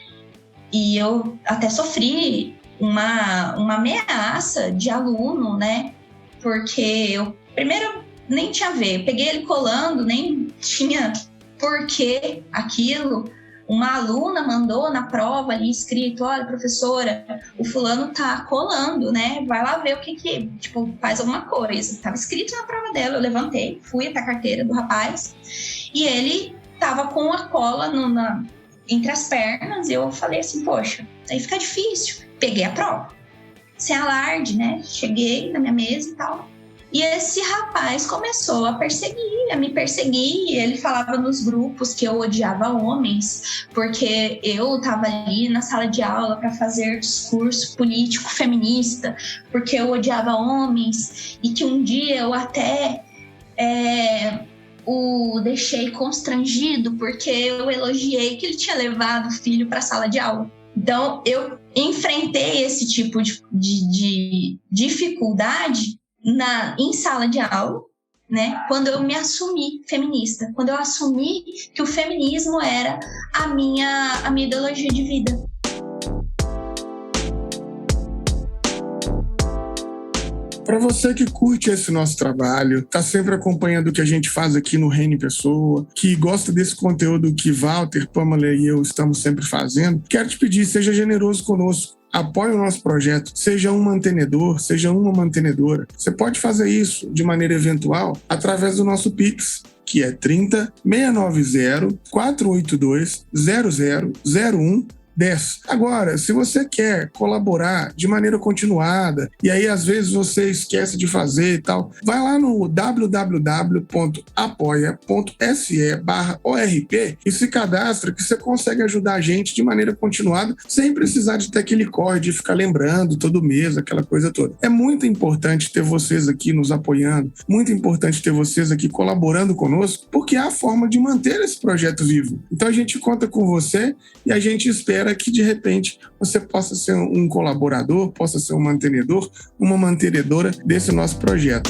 A: E eu até sofri uma ameaça de aluno, né? Porque eu, primeiro, nem tinha a ver. Eu peguei ele colando, nem tinha porquê aquilo. Uma aluna mandou na prova ali escrito: olha, professora, o fulano tá colando, né? Vai lá ver o que tipo, faz alguma coisa. Tava escrito na prova dela, eu levantei, fui até a carteira do rapaz e ele tava com a cola entre as pernas e eu falei assim, poxa, aí fica difícil. Peguei a prova, sem alarde, né? Cheguei na minha mesa e tal. E esse rapaz começou a me perseguir. Ele falava nos grupos que eu odiava homens, porque eu estava ali na sala de aula para fazer discurso político feminista, porque eu odiava homens, e que um dia eu até o deixei constrangido, porque eu elogiei que ele tinha levado o filho para a sala de aula. Então, eu enfrentei esse tipo de dificuldade em sala de aula, né? Quando eu me assumi feminista, quando eu assumi que o feminismo era a minha ideologia de vida.
B: Para você que curte esse nosso trabalho, tá sempre acompanhando o que a gente faz aqui no Reino em Pessoa, que gosta desse conteúdo que Walter, Pamela e eu estamos sempre fazendo, quero te pedir, seja generoso conosco. Apoie o nosso projeto, seja um mantenedor, seja uma mantenedora. Você pode fazer isso de maneira eventual através do nosso Pix, que é 30 690 482 0001 10. Agora, se você quer colaborar de maneira continuada e aí às vezes você esquece de fazer e tal, vai lá no www.apoia.se/ORP e se cadastra que você consegue ajudar a gente de maneira continuada sem precisar de ter aquele corre de ficar lembrando todo mês, aquela coisa toda. É muito importante ter vocês aqui nos apoiando, muito importante ter vocês aqui colaborando conosco, porque é a forma de manter esse projeto vivo. Então a gente conta com você e a gente espera que de repente você possa ser um colaborador, possa ser um mantenedor, uma mantenedora desse nosso projeto.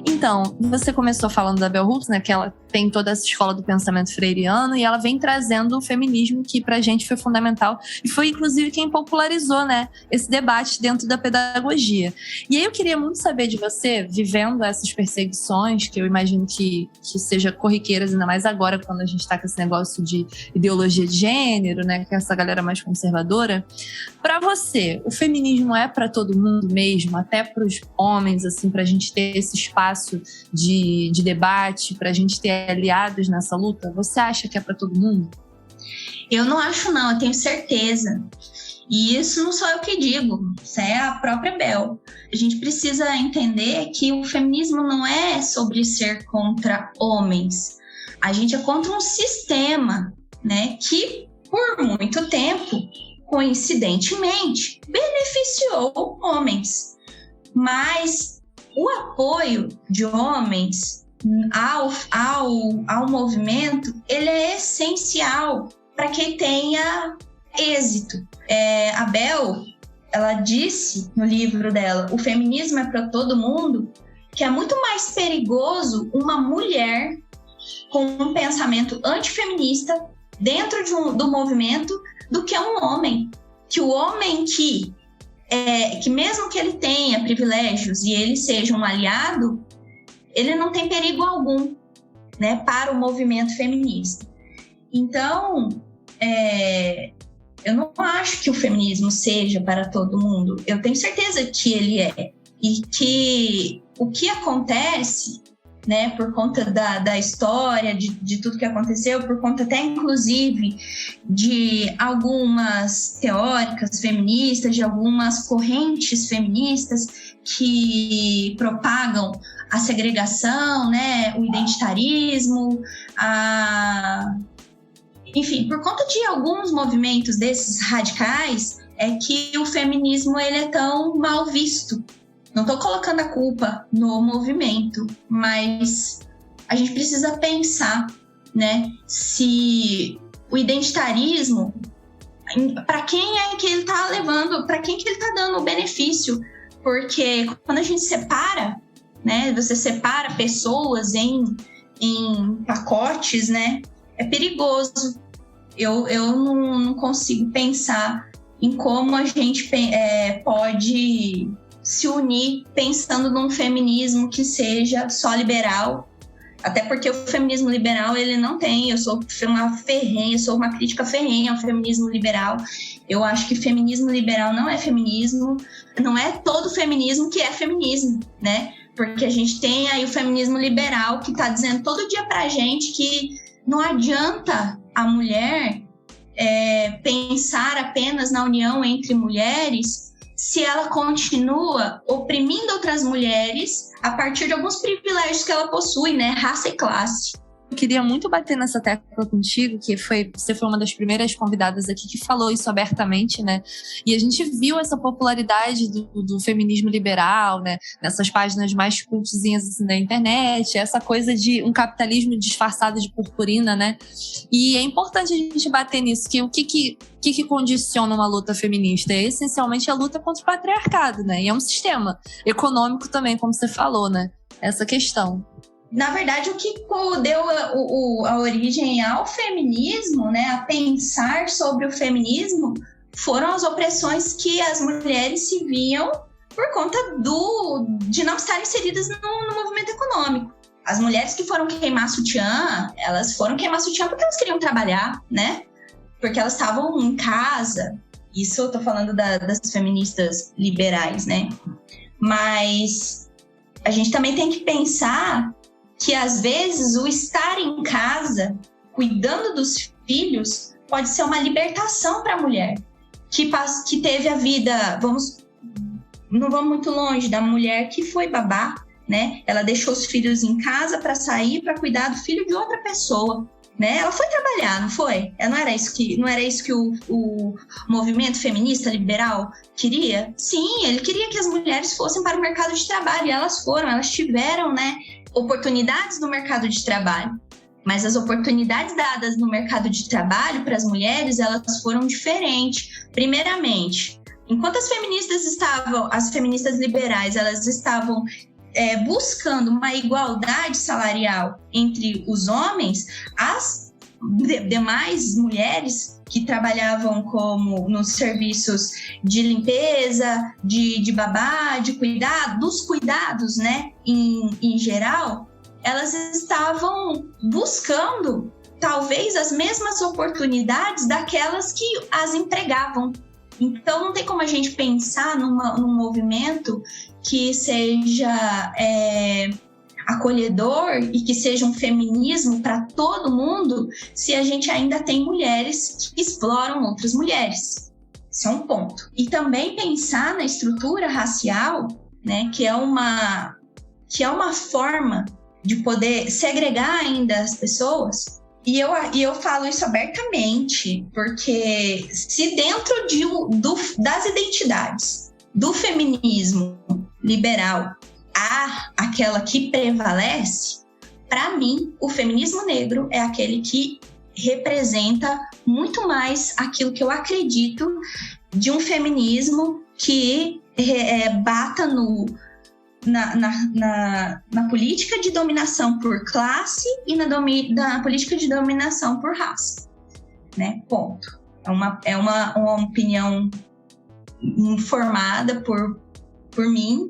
D: Então, você começou falando da Bell Hooks, né? Que ela tem toda essa escola do pensamento freiriano e ela vem trazendo o feminismo que pra gente foi fundamental e foi inclusive quem popularizou, né, esse debate dentro da pedagogia. E aí eu queria muito saber de você, vivendo essas perseguições, que eu imagino que seja corriqueiras, ainda mais agora quando a gente tá com esse negócio de ideologia de gênero, né, que é essa galera mais conservadora. Pra você, o feminismo é pra todo mundo mesmo, até pros homens, assim, pra gente ter esse espaço de debate, pra gente ter aliados nessa luta? Você acha que é para todo mundo?
A: Eu não acho, não, eu tenho certeza. E isso não sou eu que digo, isso é a própria Bell. A gente precisa entender que o feminismo não é sobre ser contra homens. A gente é contra um sistema, né, que por muito tempo, coincidentemente, beneficiou homens. Mas o apoio de homens ao movimento, ele é essencial para que tenha êxito. A Bell, ela disse no livro dela, O Feminismo é para Todo Mundo, que é muito mais perigoso uma mulher com um pensamento antifeminista dentro do movimento do que um homem. Que o homem que mesmo que ele tenha privilégios e ele seja um aliado, ele não tem perigo algum, né, para o movimento feminista. Então, eu não acho que o feminismo seja para todo mundo. Eu tenho certeza que ele é. E que o que acontece, né, por conta da história, de tudo que aconteceu, por conta até, inclusive, de algumas teóricas feministas, de algumas correntes feministas que propagam a segregação, né, o identitarismo, enfim, por conta de alguns movimentos desses radicais, é que o feminismo ele é tão mal visto. Não estou colocando a culpa no movimento, mas a gente precisa pensar, né, se o identitarismo, para quem é que ele está levando, para quem que ele está dando o benefício, porque quando a gente separa, né, você separa pessoas em pacotes, né, é perigoso. Eu não consigo pensar em como a gente pode se unir pensando num feminismo que seja só liberal, até porque o feminismo liberal ele não tem, eu sou uma crítica ferrenha ao feminismo liberal. Eu acho que feminismo liberal não é feminismo, não é todo feminismo que é feminismo, né? Porque a gente tem aí o feminismo liberal que está dizendo todo dia pra gente que não adianta a mulher pensar apenas na união entre mulheres se ela continua oprimindo outras mulheres a partir de alguns privilégios que ela possui, né? Raça e classe.
D: Eu queria muito bater nessa tecla contigo, que você foi uma das primeiras convidadas aqui que falou isso abertamente, né? E a gente viu essa popularidade do feminismo liberal, né? Nessas páginas mais cultzinhas assim, da internet, essa coisa de um capitalismo disfarçado de purpurina, né? E é importante a gente bater nisso, que o que condiciona uma luta feminista? É essencialmente a luta contra o patriarcado, né? E é um sistema econômico também, como você falou, né? Essa questão.
A: Na verdade, o que deu a origem ao feminismo, né, a pensar sobre o feminismo, foram as opressões que as mulheres se viam por conta de não estarem inseridas no movimento econômico. As mulheres que foram queimar sutiã, elas foram queimar sutiã porque elas queriam trabalhar, né? Porque elas estavam em casa. Isso eu tô falando das feministas liberais, né? Mas a gente também tem que pensar que, às vezes, o estar em casa, cuidando dos filhos, pode ser uma libertação para a mulher. Que teve a vida, não vamos muito longe, da mulher que foi babá, né? Ela deixou os filhos em casa para sair, para cuidar do filho de outra pessoa, né? Ela foi trabalhar, não foi? Não era isso que o movimento feminista liberal queria? Sim, ele queria que as mulheres fossem para o mercado de trabalho, e elas foram, elas tiveram, né, oportunidades no mercado de trabalho. Mas as oportunidades dadas no mercado de trabalho para as mulheres, elas foram diferentes. Primeiramente, enquanto as feministas liberais, elas estavam buscando uma igualdade salarial entre os homens, as demais mulheres que trabalhavam como nos serviços de limpeza, de babá, dos cuidados, né, em geral, elas estavam buscando talvez as mesmas oportunidades daquelas que as empregavam. Então, não tem como a gente pensar num movimento que seja acolhedor e que seja um feminismo para todo mundo se a gente ainda tem mulheres que exploram outras mulheres. Esse é um ponto. E também pensar na estrutura racial, né, que é uma forma de poder segregar ainda as pessoas. E eu falo isso abertamente, porque se dentro das identidades do feminismo liberal há aquela que prevalece, para mim, o feminismo negro é aquele que representa muito mais aquilo que eu acredito de um feminismo que bata na política de dominação por classe e na política de dominação por raça, né? Ponto. É uma opinião informada por mim,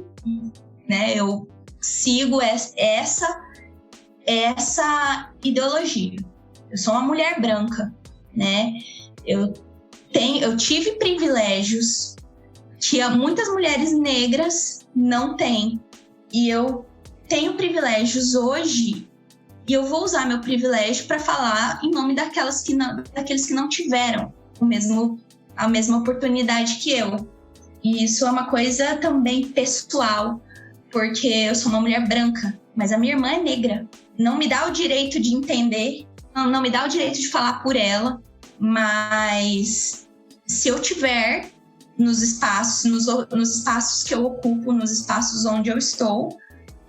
A: né? Eu sigo essa ideologia. Eu sou uma mulher branca, né? Eu tive privilégios que muitas mulheres negras não têm. E eu tenho privilégios hoje, e eu vou usar meu privilégio para falar em nome daqueles que não tiveram a mesma oportunidade que eu. E isso é uma coisa também pessoal, porque eu sou uma mulher branca, mas a minha irmã é negra. Não me dá o direito de entender, não me dá o direito de falar por ela, mas se eu tiver nos espaços que eu ocupo, nos espaços onde eu estou,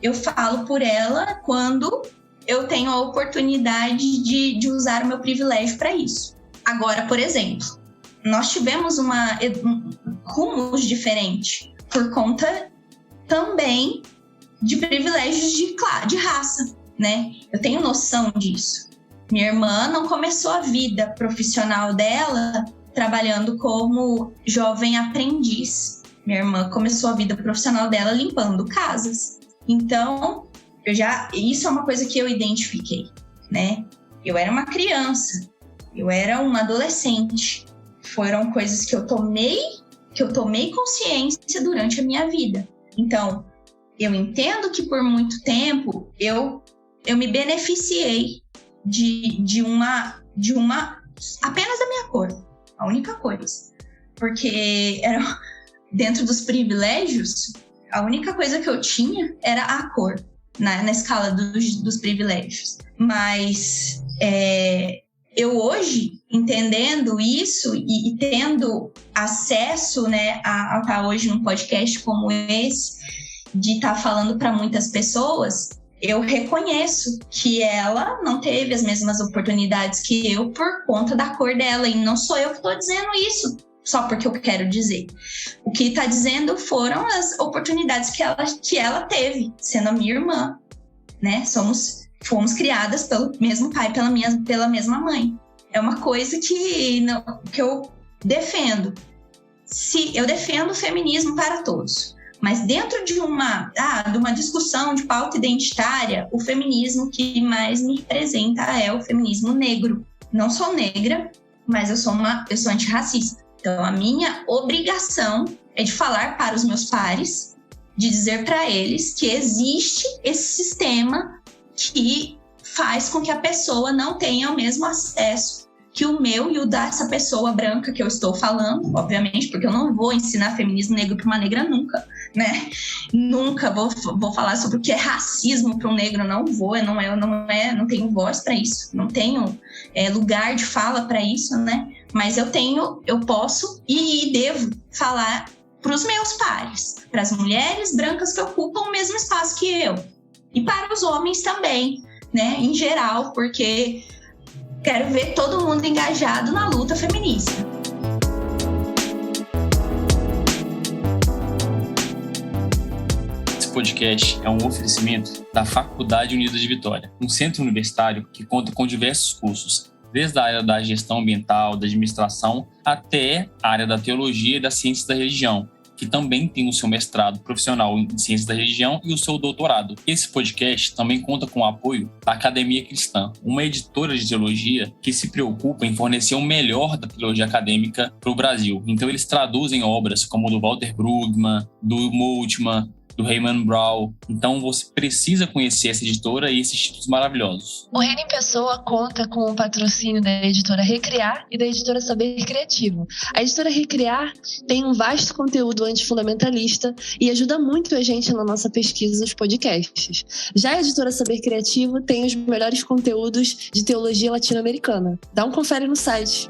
A: eu falo por ela quando eu tenho a oportunidade de usar o meu privilégio para isso. Agora, por exemplo, nós tivemos rumos diferentes por conta também de privilégios de raça, né? Eu tenho noção disso. Minha irmã não começou a vida profissional dela trabalhando como jovem aprendiz. Minha irmã começou a vida profissional dela limpando casas. Então, isso é uma coisa que eu identifiquei, né? Eu era uma criança, eu era uma adolescente. Foram coisas que eu tomei consciência durante a minha vida. Então, eu entendo que por muito tempo eu me beneficiei de uma apenas da minha cor. A única coisa. Porque dentro dos privilégios, a única coisa que eu tinha era a cor, na escala dos privilégios. Mas eu hoje, entendendo isso e tendo acesso, né, a estar hoje num podcast como esse, de estar falando para muitas pessoas, eu reconheço que ela não teve as mesmas oportunidades que eu por conta da cor dela. E não sou eu que estou dizendo isso só porque eu quero dizer. O que está dizendo foram as oportunidades que ela teve, sendo a minha irmã, né? Fomos criadas pelo mesmo pai, pela mesma mãe. É uma coisa que eu defendo. eu defendo o feminismo para todos. Mas dentro de uma discussão de pauta identitária, o feminismo que mais me representa é o feminismo negro. Não sou negra, mas eu sou antirracista. Então, a minha obrigação é de falar para os meus pares, de dizer para eles que existe esse sistema que faz com que a pessoa não tenha o mesmo acesso que o meu e o dessa pessoa branca que eu estou falando, obviamente, porque eu não vou ensinar feminismo negro para uma negra nunca, né? Nunca vou falar sobre o que é racismo para um negro, não tenho voz para isso, não tenho lugar de fala para isso, né? Mas eu posso e devo falar para os meus pares, para as mulheres brancas que ocupam o mesmo espaço que eu, e para os homens também, né? Em geral, porque quero ver todo mundo engajado na luta feminista.
E: Esse podcast é um oferecimento da Faculdade Unida de Vitória, um centro universitário que conta com diversos cursos, desde a área da gestão ambiental, da administração, até a área da teologia e das ciências da religião, que também tem o seu mestrado profissional em ciências da religião e o seu doutorado. Esse podcast também conta com o apoio da Academia Cristã, uma editora de teologia que se preocupa em fornecer o melhor da teologia acadêmica para o Brasil. Então eles traduzem obras como do Walter Brueggemann, do Moltmann, do Raymond Brown. Então você precisa conhecer essa editora e esses títulos maravilhosos.
D: O Reino em Pessoa conta com o patrocínio da editora Recriar e da editora Saber Criativo. A editora Recriar tem um vasto conteúdo antifundamentalista e ajuda muito a gente na nossa pesquisa dos podcasts. Já a editora Saber Criativo tem os melhores conteúdos de teologia latino-americana. Dá um confere no site.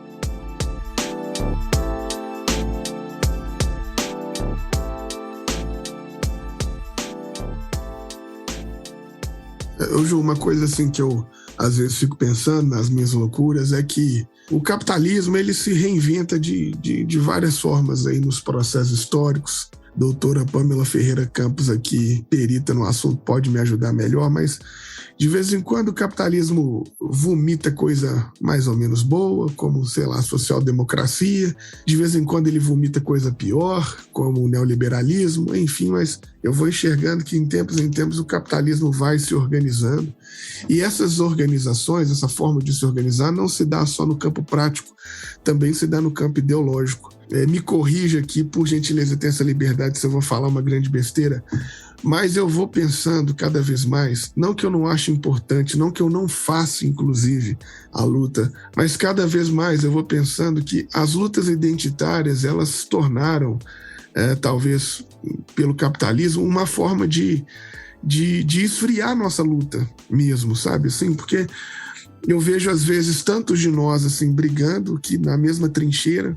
B: Ju, uma coisa assim que eu às vezes fico pensando nas minhas loucuras é que o capitalismo ele se reinventa de várias formas aí nos processos históricos. Doutora Pamela Ferreira Campos aqui, perita no assunto, pode me ajudar melhor, mas de vez em quando o capitalismo vomita coisa mais ou menos boa, como, sei lá, a social-democracia. De vez em quando ele vomita coisa pior, como o neoliberalismo, enfim, mas eu vou enxergando que em tempos o capitalismo vai se organizando. E essas organizações, essa forma de se organizar, não se dá só no campo prático, também se dá no campo ideológico. Me corrija aqui, por gentileza, tenha essa liberdade se eu vou falar uma grande besteira, mas eu vou pensando cada vez mais, não que eu não ache importante, não que eu não faça, inclusive, a luta, mas cada vez mais eu vou pensando que as lutas identitárias, elas se tornaram, talvez pelo capitalismo, uma forma de esfriar nossa luta mesmo, sabe? Assim, porque eu vejo, às vezes, tantos de nós assim, brigando aqui na mesma trincheira,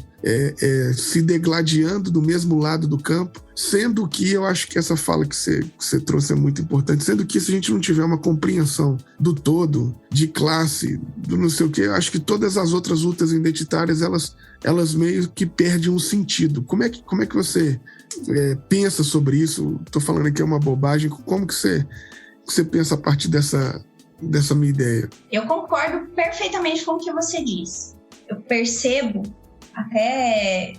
B: se degladiando do mesmo lado do campo, sendo que eu acho que essa fala que você trouxe é muito importante, sendo que se a gente não tiver uma compreensão do todo, de classe, do não sei o quê, eu acho que todas as outras lutas identitárias, elas meio que perdem um sentido. Como é que você pensa sobre isso? Estou falando aqui é uma bobagem. Como que você pensa a partir dessa minha ideia?
A: Eu concordo perfeitamente com o que você diz. Eu percebo, até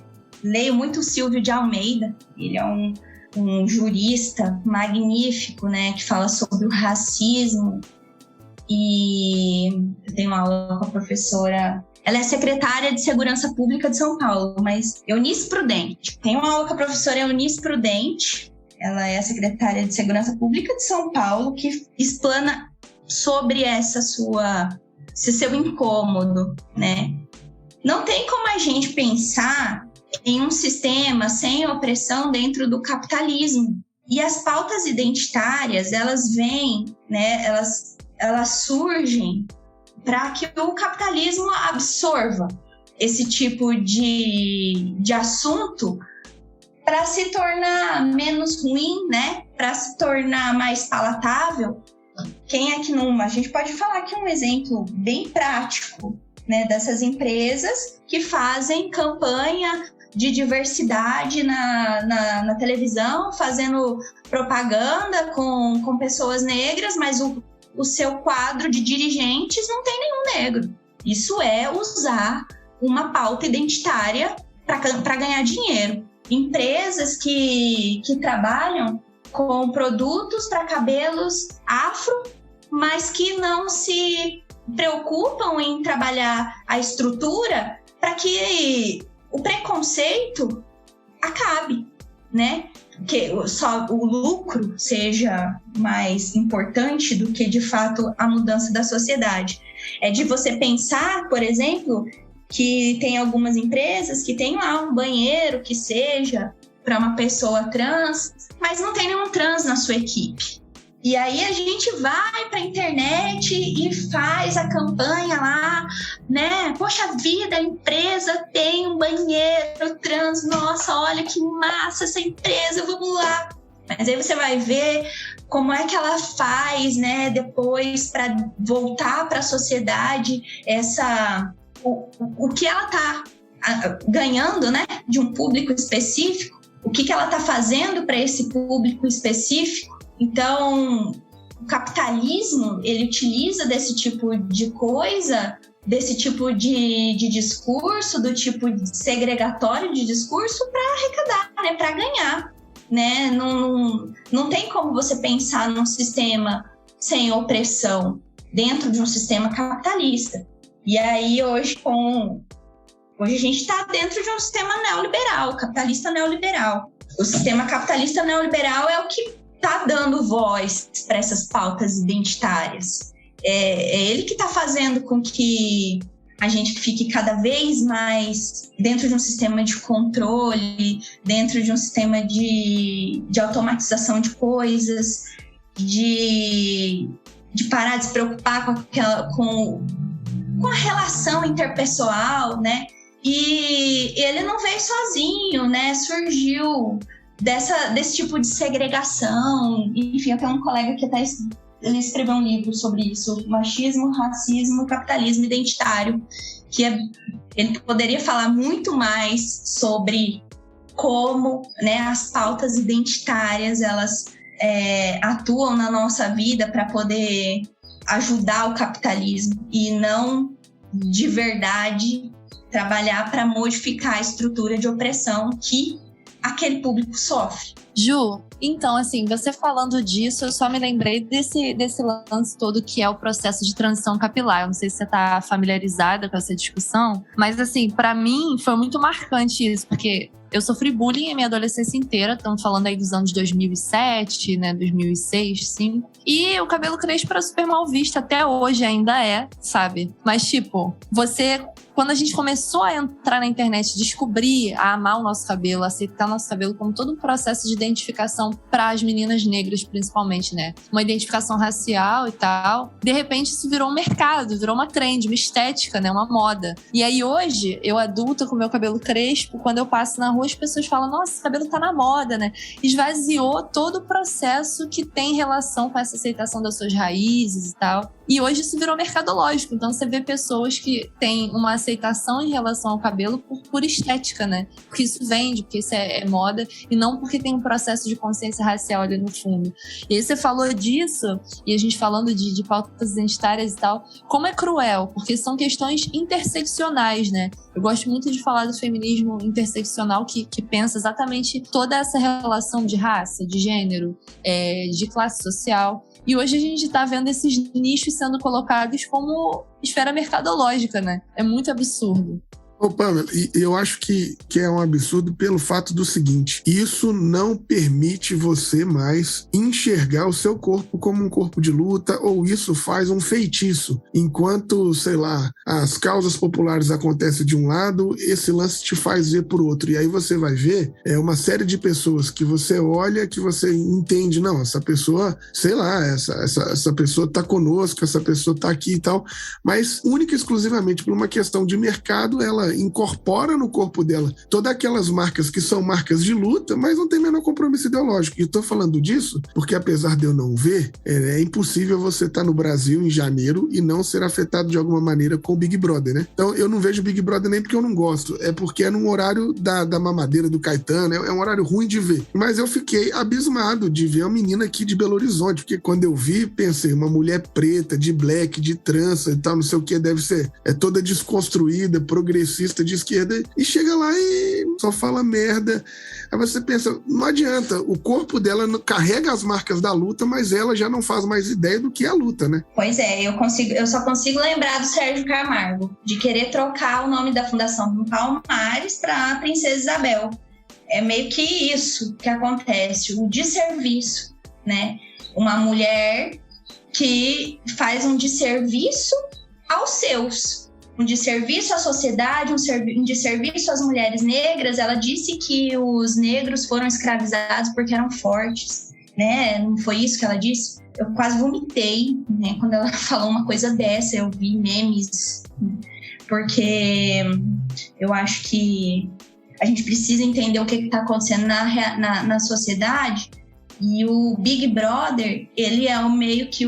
A: leio muito o Silvio de Almeida, ele é um jurista magnífico, né, que fala sobre o racismo, e eu tenho uma aula com a professora, ela é secretária de Segurança Pública de São Paulo, mas Eunice Prudente. Tenho uma aula com a professora Eunice Prudente, ela é a secretária de Segurança Pública de São Paulo, que explana sobre esse seu incômodo, né? Não tem como a gente pensar em um sistema sem opressão dentro do capitalismo. E as pautas identitárias, elas vêm, né? Elas surgem para que o capitalismo absorva esse tipo de assunto para se tornar menos ruim, né? Para se tornar mais palatável. Quem é que não... A gente pode falar aqui um exemplo bem prático, né, dessas empresas que fazem campanha de diversidade na televisão, fazendo propaganda com pessoas negras, mas o seu quadro de dirigentes não tem nenhum negro. Isso é usar uma pauta identitária para ganhar dinheiro. Empresas que trabalham com produtos para cabelos afro, mas que não se preocupam em trabalhar a estrutura para que o preconceito acabe, né? Que só o lucro seja mais importante do que, de fato, a mudança da sociedade. É de você pensar, por exemplo, que tem algumas empresas que tem lá um banheiro que seja para uma pessoa trans, mas não tem nenhum trans na sua equipe. E aí a gente vai para a internet e faz a campanha lá, né? Poxa vida, a empresa tem um banheiro trans, nossa, olha que massa essa empresa, vamos lá. Mas aí você vai ver como é que ela faz, né, depois para voltar para a sociedade o que ela está ganhando, né, de um público específico, o que ela está fazendo para esse público específico. Então, o capitalismo, ele utiliza desse tipo de coisa, desse tipo de discurso, do tipo de segregatório de discurso para arrecadar, né, para ganhar. Né? Não tem como você pensar num sistema sem opressão dentro de um sistema capitalista. E aí, hoje a gente está dentro de um sistema neoliberal, capitalista neoliberal. O sistema capitalista neoliberal é o que está dando voz para essas pautas identitárias. É ele que está fazendo com que a gente fique cada vez mais dentro de um sistema de controle, dentro de um sistema de automatização de coisas, de parar de se preocupar com a relação interpessoal, né? E ele não veio sozinho, né? Surgiu desse tipo de segregação. Enfim, eu tenho um colega que até ele escreveu um livro sobre isso, machismo, racismo, capitalismo identitário, que ele poderia falar muito mais sobre como, né, as pautas identitárias elas atuam na nossa vida para poder ajudar o capitalismo e não de verdade trabalhar para modificar a estrutura de opressão que aquele público sofre.
D: Ju, então, assim, você falando disso, eu só me lembrei desse lance todo que é o processo de transição capilar. Eu não sei se você tá familiarizada com essa discussão, mas, assim, para mim foi muito marcante isso, porque eu sofri bullying em minha adolescência inteira, estamos falando aí dos anos 2007, né, 2006, 2005. E o cabelo crespo era super mal visto, até hoje ainda é, sabe? Mas, tipo, quando a gente começou a entrar na internet, descobrir, a amar o nosso cabelo, aceitar o nosso cabelo como todo um processo de identificação para as meninas negras, principalmente, né? Uma identificação racial e tal. De repente, isso virou um mercado, virou uma trend, uma estética, né? Uma moda. E aí, hoje, eu adulta com meu cabelo crespo, quando eu passo na rua, as pessoas falam, nossa, esse cabelo tá na moda, né? Esvaziou todo o processo que tem relação com essa aceitação das suas raízes e tal. E hoje isso virou mercadológico. Então você vê pessoas que têm uma aceitação em relação ao cabelo por estética, né? Porque isso vende, porque isso é moda, e não porque tem um processo de consciência racial ali no fundo. E aí você falou disso, e a gente falando de pautas identitárias e tal, como é cruel, porque são questões interseccionais, né? Eu gosto muito de falar do feminismo interseccional, que pensa exatamente toda essa relação de raça, de gênero, de classe social. E hoje a gente está vendo esses nichos sendo colocados como esfera mercadológica, né? É muito absurdo.
B: Ô, Pamela, eu acho que é um absurdo pelo fato do seguinte: isso não permite você mais enxergar o seu corpo como um corpo de luta, ou isso faz um feitiço. Enquanto, sei lá, as causas populares acontecem de um lado, esse lance te faz ver por outro. E aí você vai ver uma série de pessoas que você olha, que você entende, não, essa pessoa, sei lá, essa pessoa tá conosco, essa pessoa tá aqui e tal, mas única e exclusivamente por uma questão de mercado, ela incorpora no corpo dela todas aquelas marcas que são marcas de luta, mas não tem o menor compromisso ideológico. E estou falando disso porque, apesar de eu não ver, é impossível você estar no Brasil em janeiro e não ser afetado de alguma maneira com o Big Brother, né? Então, eu não vejo Big Brother nem porque eu não gosto, é porque é num horário da mamadeira do Caetano, é um horário ruim de ver. Mas eu fiquei abismado de ver uma menina aqui de Belo Horizonte, porque quando eu vi, pensei, uma mulher preta, de black, de trança e tal, não sei o que, deve ser toda desconstruída, progressiva, progressista de esquerda e chega lá e só fala merda. Aí você pensa, não adianta, o corpo dela carrega as marcas da luta, mas ela já não faz mais ideia do que é a luta, né?
A: Pois é, eu só consigo lembrar do Sérgio Camargo, de querer trocar o nome da Fundação Palmares para Princesa Isabel. É meio que isso que acontece, o desserviço, né? Uma mulher que faz um desserviço aos seus, um desserviço à sociedade, um desserviço às mulheres negras. Ela disse que os negros foram escravizados porque eram fortes, né? Não foi isso que ela disse? Eu quase vomitei, né? Quando ela falou uma coisa dessa, eu vi memes, porque eu acho que a gente precisa entender o que está acontecendo na sociedade. E o Big Brother, ele é meio que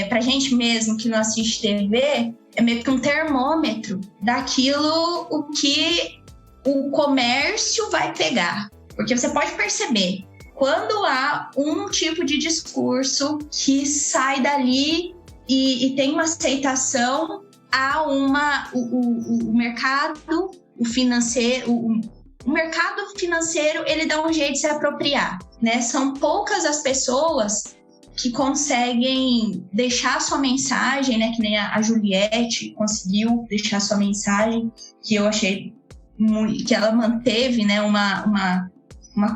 A: pra gente mesmo que não assiste TV, é meio que um termômetro daquilo o que o comércio vai pegar. Porque você pode perceber, quando há um tipo de discurso que sai dali e tem uma aceitação, há o mercado financeiro, o mercado financeiro, ele dá um jeito de se apropriar, né? São poucas as pessoas que conseguem deixar sua mensagem, né? Que nem a Juliette conseguiu deixar sua mensagem, que eu achei que ela manteve, né? Uma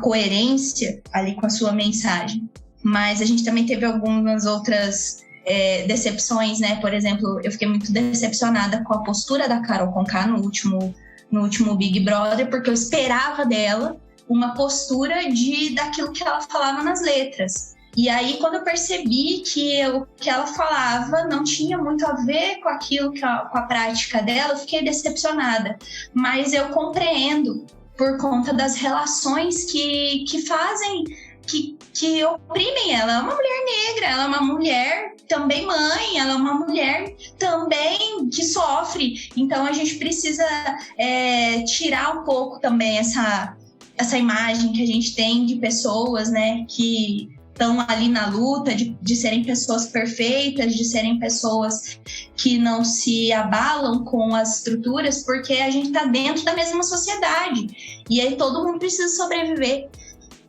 A: coerência ali com a sua mensagem. Mas a gente também teve algumas outras decepções, né? Por exemplo, eu fiquei muito decepcionada com a postura da Carol Conká no último Big Brother, porque eu esperava dela uma postura daquilo que ela falava nas letras. E aí, quando eu percebi que o que ela falava não tinha muito a ver com aquilo, com a prática dela, eu fiquei decepcionada. Mas eu compreendo por conta das relações que fazem, que oprimem ela. Ela é uma mulher negra, ela é uma mulher também mãe, ela é uma mulher também que sofre. Então a gente precisa tirar um pouco também essa imagem que a gente tem de pessoas, né, que estão ali na luta, de serem pessoas perfeitas, de serem pessoas que não se abalam com as estruturas, porque a gente está dentro da mesma sociedade e aí todo mundo precisa sobreviver.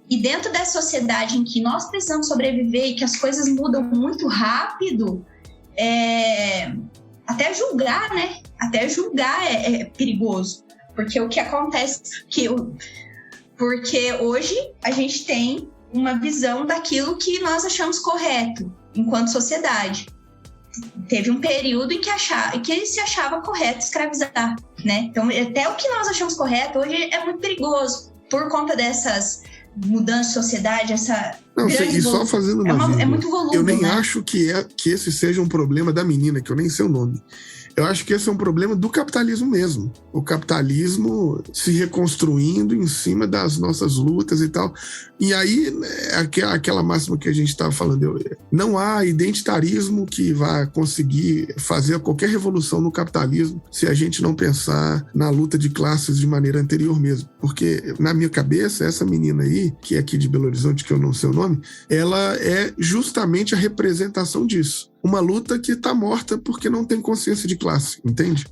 A: E dentro dessa sociedade em que nós precisamos sobreviver e que as coisas mudam muito rápido, até julgar, né? Até julgar é perigoso. Porque o que acontece... Porque hoje a gente tem uma visão daquilo que nós achamos correto enquanto sociedade. Teve um período em que se achava correto escravizar, né? Então, até o que nós achamos correto hoje é muito perigoso por conta dessas mudanças de sociedade, essa grande
B: só fazendo uma
A: é muito volúvel,
B: eu nem
A: né?
B: acho que esse seja um problema da menina, que eu nem sei o nome. Eu acho que esse é um problema do capitalismo mesmo. O capitalismo se reconstruindo em cima das nossas lutas e tal. E aí, aquela máxima que a gente estava falando, não há identitarismo que vá conseguir fazer qualquer revolução no capitalismo se a gente não pensar na luta de classes de maneira anterior mesmo. Porque, na minha cabeça, essa menina aí, que é aqui de Belo Horizonte, que eu não sei o nome, ela é justamente a representação disso. Uma luta que está morta porque não tem consciência de classe, entende?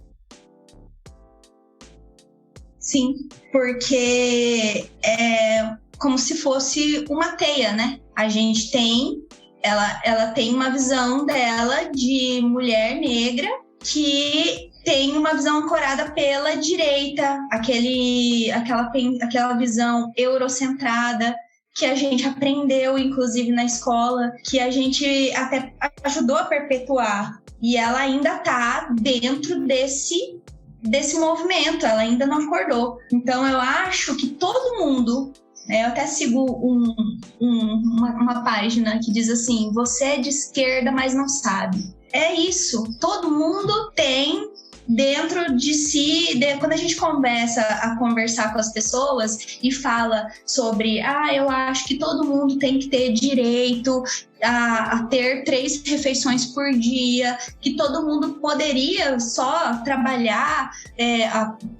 A: Sim, porque é como se fosse uma teia, né? A gente tem... Ela tem uma visão dela de mulher negra que tem uma visão ancorada pela direita, aquela visão eurocentrada, que a gente aprendeu, inclusive, na escola, que a gente até ajudou a perpetuar. E ela ainda está dentro desse movimento, ela ainda não acordou. Então, eu acho que todo mundo... Eu até sigo uma página que diz assim, você é de esquerda, mas não sabe. É isso, todo mundo tem... dentro de si, quando a gente começa a conversar com as pessoas e fala sobre, eu acho que todo mundo tem que ter direito, a ter 3 refeições por dia, que todo mundo poderia só trabalhar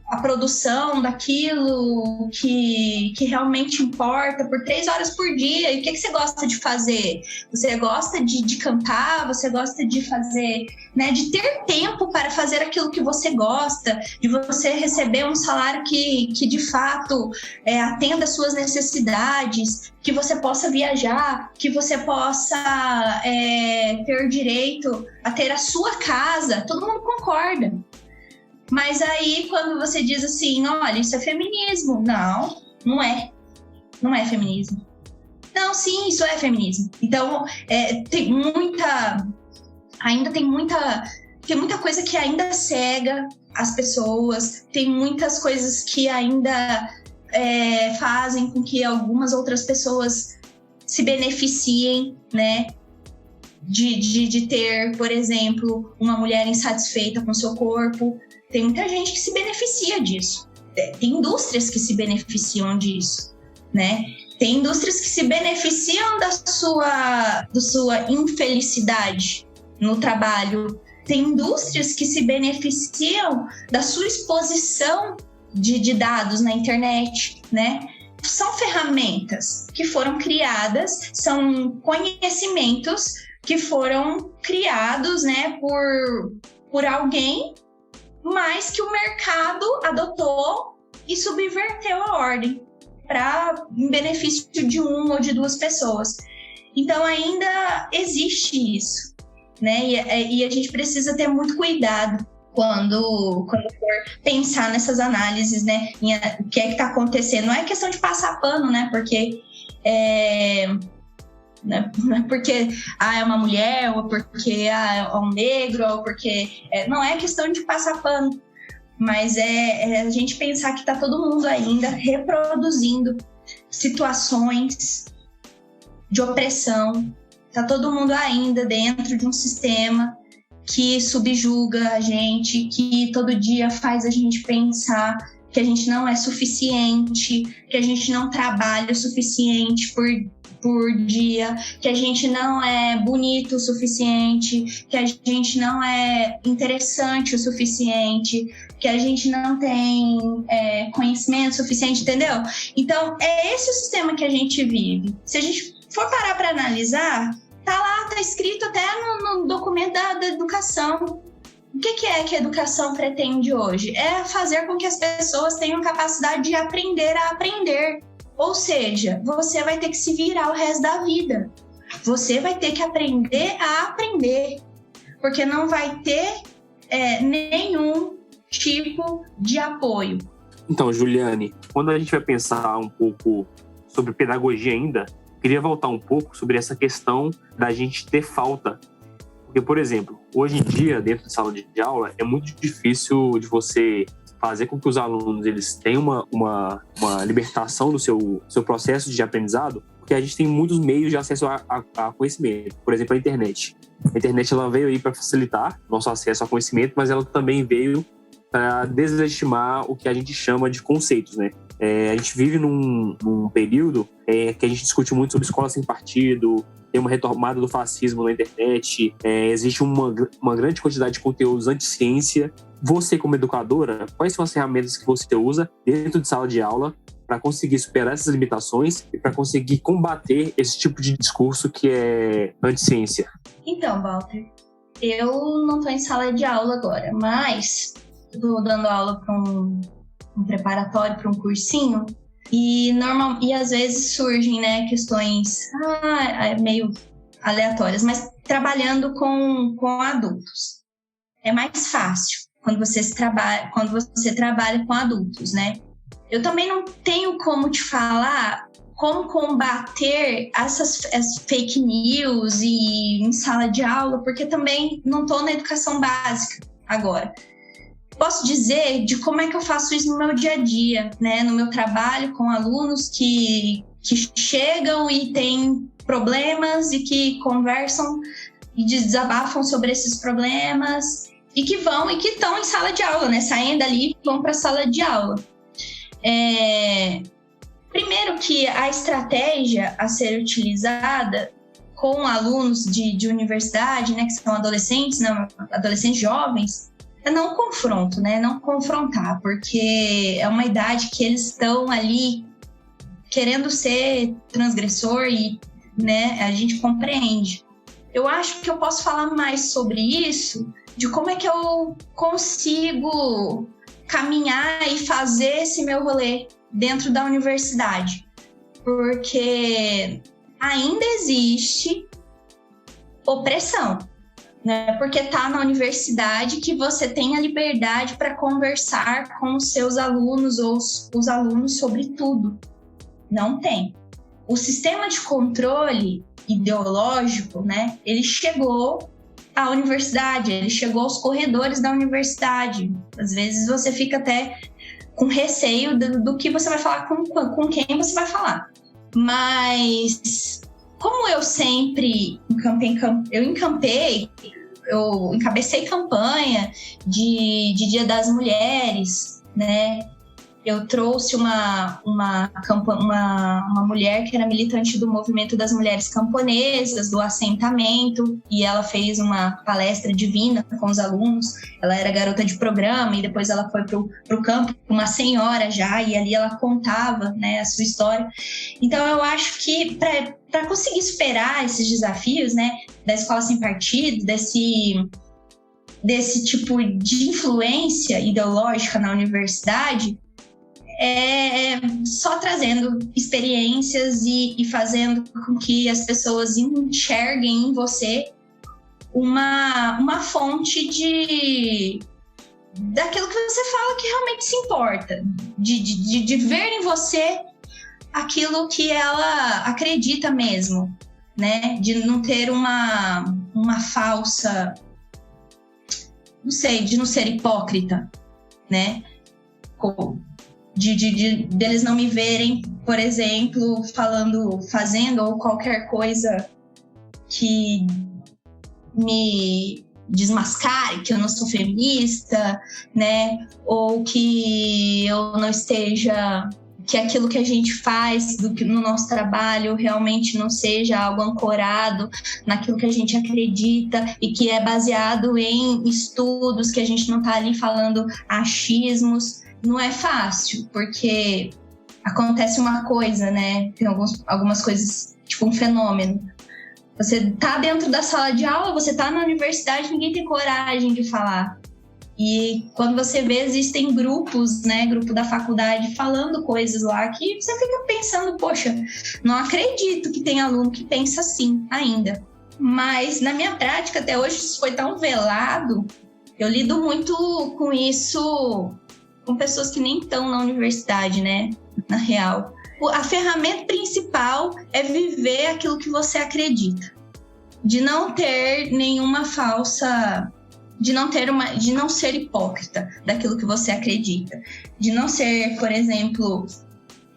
A: a produção daquilo que realmente importa por 3 horas por dia. E o que você gosta de fazer? Você gosta de cantar? Você gosta de fazer, né, de ter tempo para fazer aquilo que você gosta, de você receber um salário que de fato atenda às suas necessidades, que você possa viajar, que você possa ter direito a ter a sua casa. Todo mundo concorda. Mas aí, quando você diz assim, olha, isso é feminismo. Não, não é. Não é feminismo. Não, sim, isso é feminismo. Então, tem muita coisa que ainda cega as pessoas, tem muitas coisas que ainda fazem com que algumas outras pessoas se beneficiem, né? De ter, por exemplo, uma mulher insatisfeita com seu corpo. Tem muita gente que se beneficia disso. Tem indústrias que se beneficiam disso, né? Tem indústrias que se beneficiam da sua infelicidade no trabalho. Tem indústrias que se beneficiam da sua exposição de dados na internet, né? São ferramentas que foram criadas, são conhecimentos que foram criados, né, por alguém, mas que o mercado adotou e subverteu a ordem em benefício de 1 ou de 2 pessoas. Então ainda existe isso, né? E a gente precisa ter muito cuidado quando for pensar nessas análises, né? O que é que está acontecendo? Não é questão de passar pano, né? Porque não é porque é uma mulher, ou porque é um negro, ou porque... não é questão de passar pano, mas a gente pensar que está todo mundo ainda reproduzindo situações de opressão, está todo mundo ainda dentro de um sistema que subjuga a gente, que todo dia faz a gente pensar que a gente não é suficiente, que a gente não trabalha o suficiente por dia, que a gente não é bonito o suficiente, que a gente não é interessante o suficiente, que a gente não tem conhecimento suficiente, entendeu? Então, é esse o sistema que a gente vive. Se a gente for parar para analisar, tá escrito até no documento da educação. O que é que a educação pretende hoje? É fazer com que as pessoas tenham capacidade de aprender a aprender. Ou seja, você vai ter que se virar o resto da vida. Você vai ter que aprender a aprender. Porque não vai ter nenhum tipo de apoio.
C: Então, Juliane, quando a gente vai pensar um pouco sobre pedagogia ainda, queria voltar um pouco sobre essa questão da gente ter falta. Porque, por exemplo, hoje em dia, dentro de sala de aula, é muito difícil de você fazer com que os alunos eles tenham uma libertação do seu processo de aprendizado, porque a gente tem muitos meios de acesso a conhecimento. Por exemplo, a internet. A internet ela veio aí para facilitar nosso acesso a conhecimento, mas ela também veio para deslegitimar o que a gente chama de conceitos, né? A gente vive num período que a gente discute muito sobre escola sem partido, tem uma retomada do fascismo na internet, existe uma grande quantidade de conteúdos anti-ciência. Você, como educadora, quais são as ferramentas que você usa dentro de sala de aula para conseguir superar essas limitações e para conseguir combater esse tipo de discurso que é anti-ciência?
A: Então, Walter, eu não estou em sala de aula agora, mas estou dando aula para um preparatório, para um cursinho, e às vezes surgem, né, questões meio aleatórias, mas trabalhando com adultos. É mais fácil quando você trabalha com adultos, né? Eu também não tenho como te falar como combater essas fake news e em sala de aula, porque também não estou na educação básica agora. Posso dizer de como é que eu faço isso no meu dia a dia, né? No meu trabalho com alunos que chegam e têm problemas e que conversam e desabafam sobre esses problemas e que estão em sala de aula, né? Saem dali e vão para a sala de aula. Primeiro que a estratégia a ser utilizada com alunos de universidade, né, que são adolescentes jovens, é não confronto, né? Não confrontar, porque é uma idade que eles estão ali querendo ser transgressor e, né, a gente compreende. Eu acho que eu posso falar mais sobre isso, de como é que eu consigo caminhar e fazer esse meu rolê dentro da universidade. Porque ainda existe opressão, né? Porque tá na universidade que você tem a liberdade para conversar com os seus alunos ou os alunos sobre tudo. Não tem. O sistema de controle ideológico, né? Ele chegou à universidade, ele chegou aos corredores da universidade. Às vezes você fica até com receio do que você vai falar, com quem você vai falar. Mas como eu sempre eu encabecei campanha de Dia das Mulheres, né? Eu trouxe uma mulher que era militante do movimento das mulheres camponesas, do assentamento, e ela fez uma palestra divina com os alunos. Ela era garota de programa e depois ela foi pro campo, uma senhora já, e ali ela contava, né, a sua história. Então eu acho que para conseguir superar esses desafios, né, da escola sem partido, desse tipo de influência ideológica na universidade, só trazendo experiências e fazendo com que as pessoas enxerguem em você uma fonte daquilo que você fala que realmente se importa, de ver em você aquilo que ela acredita mesmo, né? De não ter uma falsa, não sei, de não ser hipócrita, né? Deles não me verem, por exemplo, fazendo ou qualquer coisa que me desmascare, que eu não sou feminista, né? Ou que eu não esteja, que aquilo que a gente faz no nosso trabalho realmente não seja algo ancorado naquilo que a gente acredita e que é baseado em estudos, que a gente não está ali falando achismos. Não é fácil, porque acontece uma coisa, né? Tem algumas coisas, tipo um fenômeno. Você tá dentro da sala de aula, você tá na universidade, ninguém tem coragem de falar. E quando você vê, existem grupos, né? Grupo da faculdade falando coisas lá que você fica pensando, poxa, não acredito que tem aluno que pensa assim ainda. Mas na minha prática, até hoje, isso foi tão velado. Eu lido muito com isso, com pessoas que nem estão na universidade, né? Na real. A ferramenta principal é viver aquilo que você acredita. De não ter nenhuma falsa... De não ser hipócrita daquilo que você acredita. De não ser, por exemplo,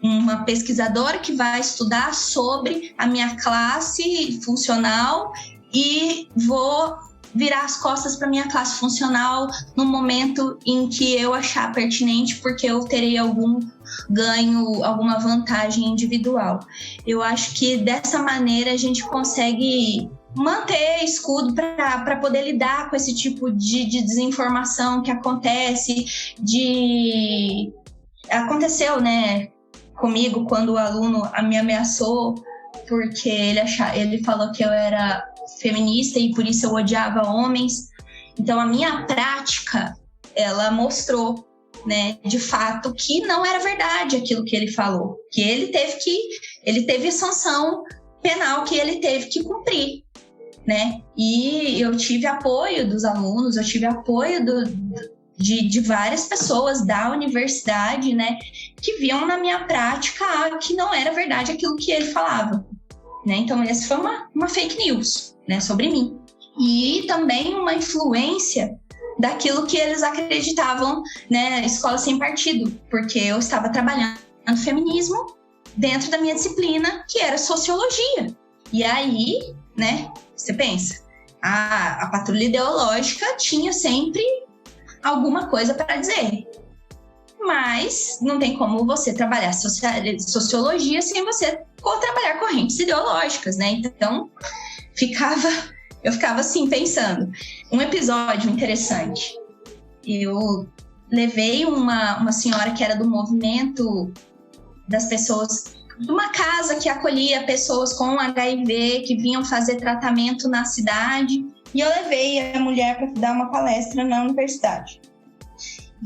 A: uma pesquisadora que vai estudar sobre a minha classe funcional e vou virar as costas para minha classe funcional no momento em que eu achar pertinente, porque eu terei algum ganho, alguma vantagem individual. Eu acho que dessa maneira a gente consegue manter escudo para poder lidar com esse tipo de desinformação que acontece, aconteceu, né, comigo quando o aluno me ameaçou porque ele falou que eu era feminista e por isso eu odiava homens. Então a minha prática, ela mostrou, né, de fato que não era verdade aquilo que ele falou, que ele teve sanção penal que ele teve que cumprir, né? E eu tive apoio dos alunos, eu tive apoio de várias pessoas da universidade, né, que viam na minha prática que não era verdade aquilo que ele falava, né? Então essa foi uma fake news, né, sobre mim. E também uma influência daquilo que eles acreditavam, né, escola sem partido, porque eu estava trabalhando feminismo dentro da minha disciplina, que era sociologia. E aí, né, você pensa, a patrulha ideológica tinha sempre alguma coisa para dizer. Mas não tem como você trabalhar sociologia sem você trabalhar correntes ideológicas, né? Então, eu ficava assim, pensando. Um episódio interessante. Eu levei uma senhora que era do movimento das pessoas, de uma casa que acolhia pessoas com HIV que vinham fazer tratamento na cidade. E eu levei a mulher para dar uma palestra na universidade.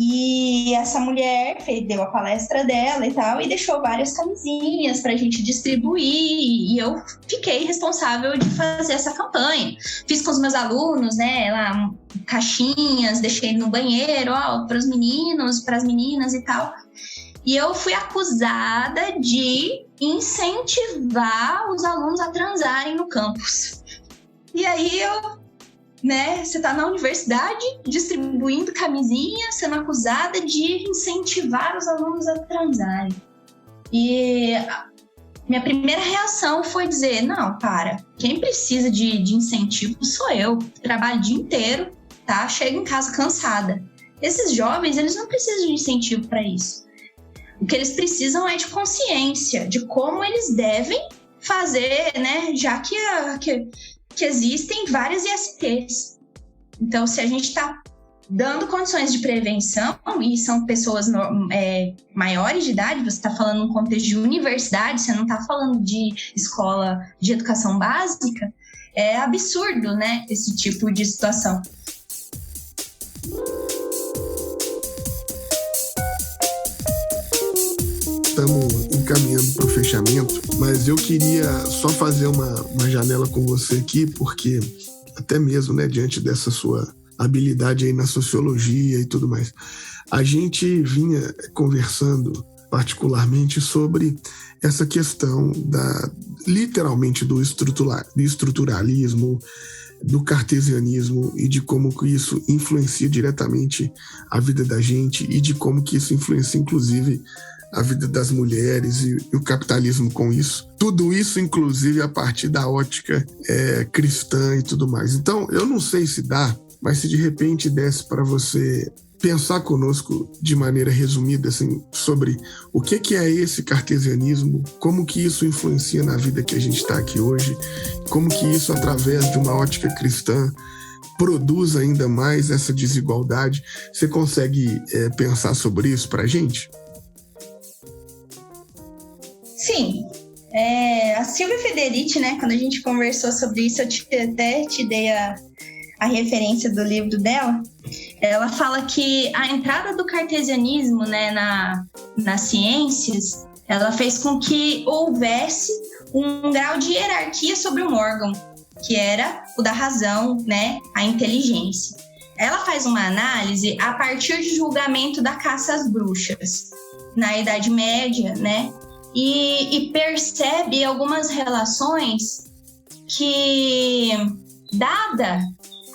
A: E essa mulher deu a palestra dela e tal, e deixou várias camisinhas para a gente distribuir. E eu fiquei responsável de fazer essa campanha. Fiz com os meus alunos, né, lá, caixinhas, deixei no banheiro, para os meninos, para as meninas e tal. E eu fui acusada de incentivar os alunos a transarem no campus. E aí você tá na universidade distribuindo camisinha, sendo acusada de incentivar os alunos a transarem. E minha primeira reação foi dizer, não, quem precisa de incentivo sou eu. Trabalho o dia inteiro, tá? Chego em casa cansada. Esses jovens, eles não precisam de incentivo para isso. O que eles precisam é de consciência, de como eles devem fazer, né? Já que existem várias ISTs. Então, se a gente está dando condições de prevenção, e são pessoas maiores de idade, você está falando num contexto de universidade, você não está falando de escola de educação básica, é absurdo, né? Esse tipo de situação.
B: Estamos encaminhando para o fechamento, mas eu queria só fazer uma janela com você aqui, porque até mesmo, né, diante dessa sua habilidade aí na sociologia e tudo mais, a gente vinha conversando particularmente sobre essa questão literalmente do estruturalismo, do cartesianismo e de como que isso influencia diretamente a vida da gente e de como que isso influencia, inclusive, a vida das mulheres e o capitalismo com isso. Tudo isso, inclusive, a partir da ótica cristã e tudo mais. Então, eu não sei se dá, mas se de repente desse para você pensar conosco de maneira resumida assim, sobre o que é esse cartesianismo, como que isso influencia na vida que a gente está aqui hoje, como que isso, através de uma ótica cristã, produz ainda mais essa desigualdade. Você consegue pensar sobre isso para a gente?
A: Sim. A Silvia Federici, né, quando a gente conversou sobre isso, eu até te dei a referência do livro dela. Ela fala que a entrada do cartesianismo, né, nas ciências, ela fez com que houvesse um grau de hierarquia sobre um órgão, que era o da razão, né, a inteligência. Ela faz uma análise a partir de julgamento da caça às bruxas, na Idade Média, né, e percebe algumas relações que, dada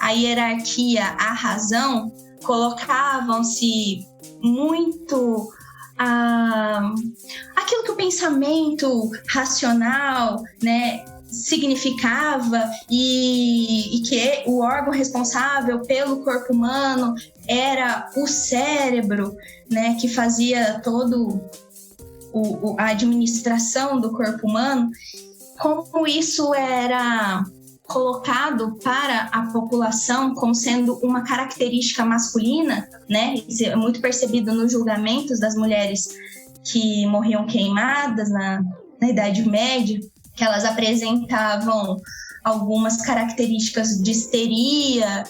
A: a hierarquia à razão, colocavam-se muito aquilo que o pensamento racional, né, significava e que o órgão responsável pelo corpo humano era o cérebro, né, que fazia todo a administração do corpo humano. Como isso era colocado para a população como sendo uma característica masculina, né? Isso é muito percebido nos julgamentos das mulheres que morriam queimadas na Idade Média, que elas apresentavam algumas características de histeria,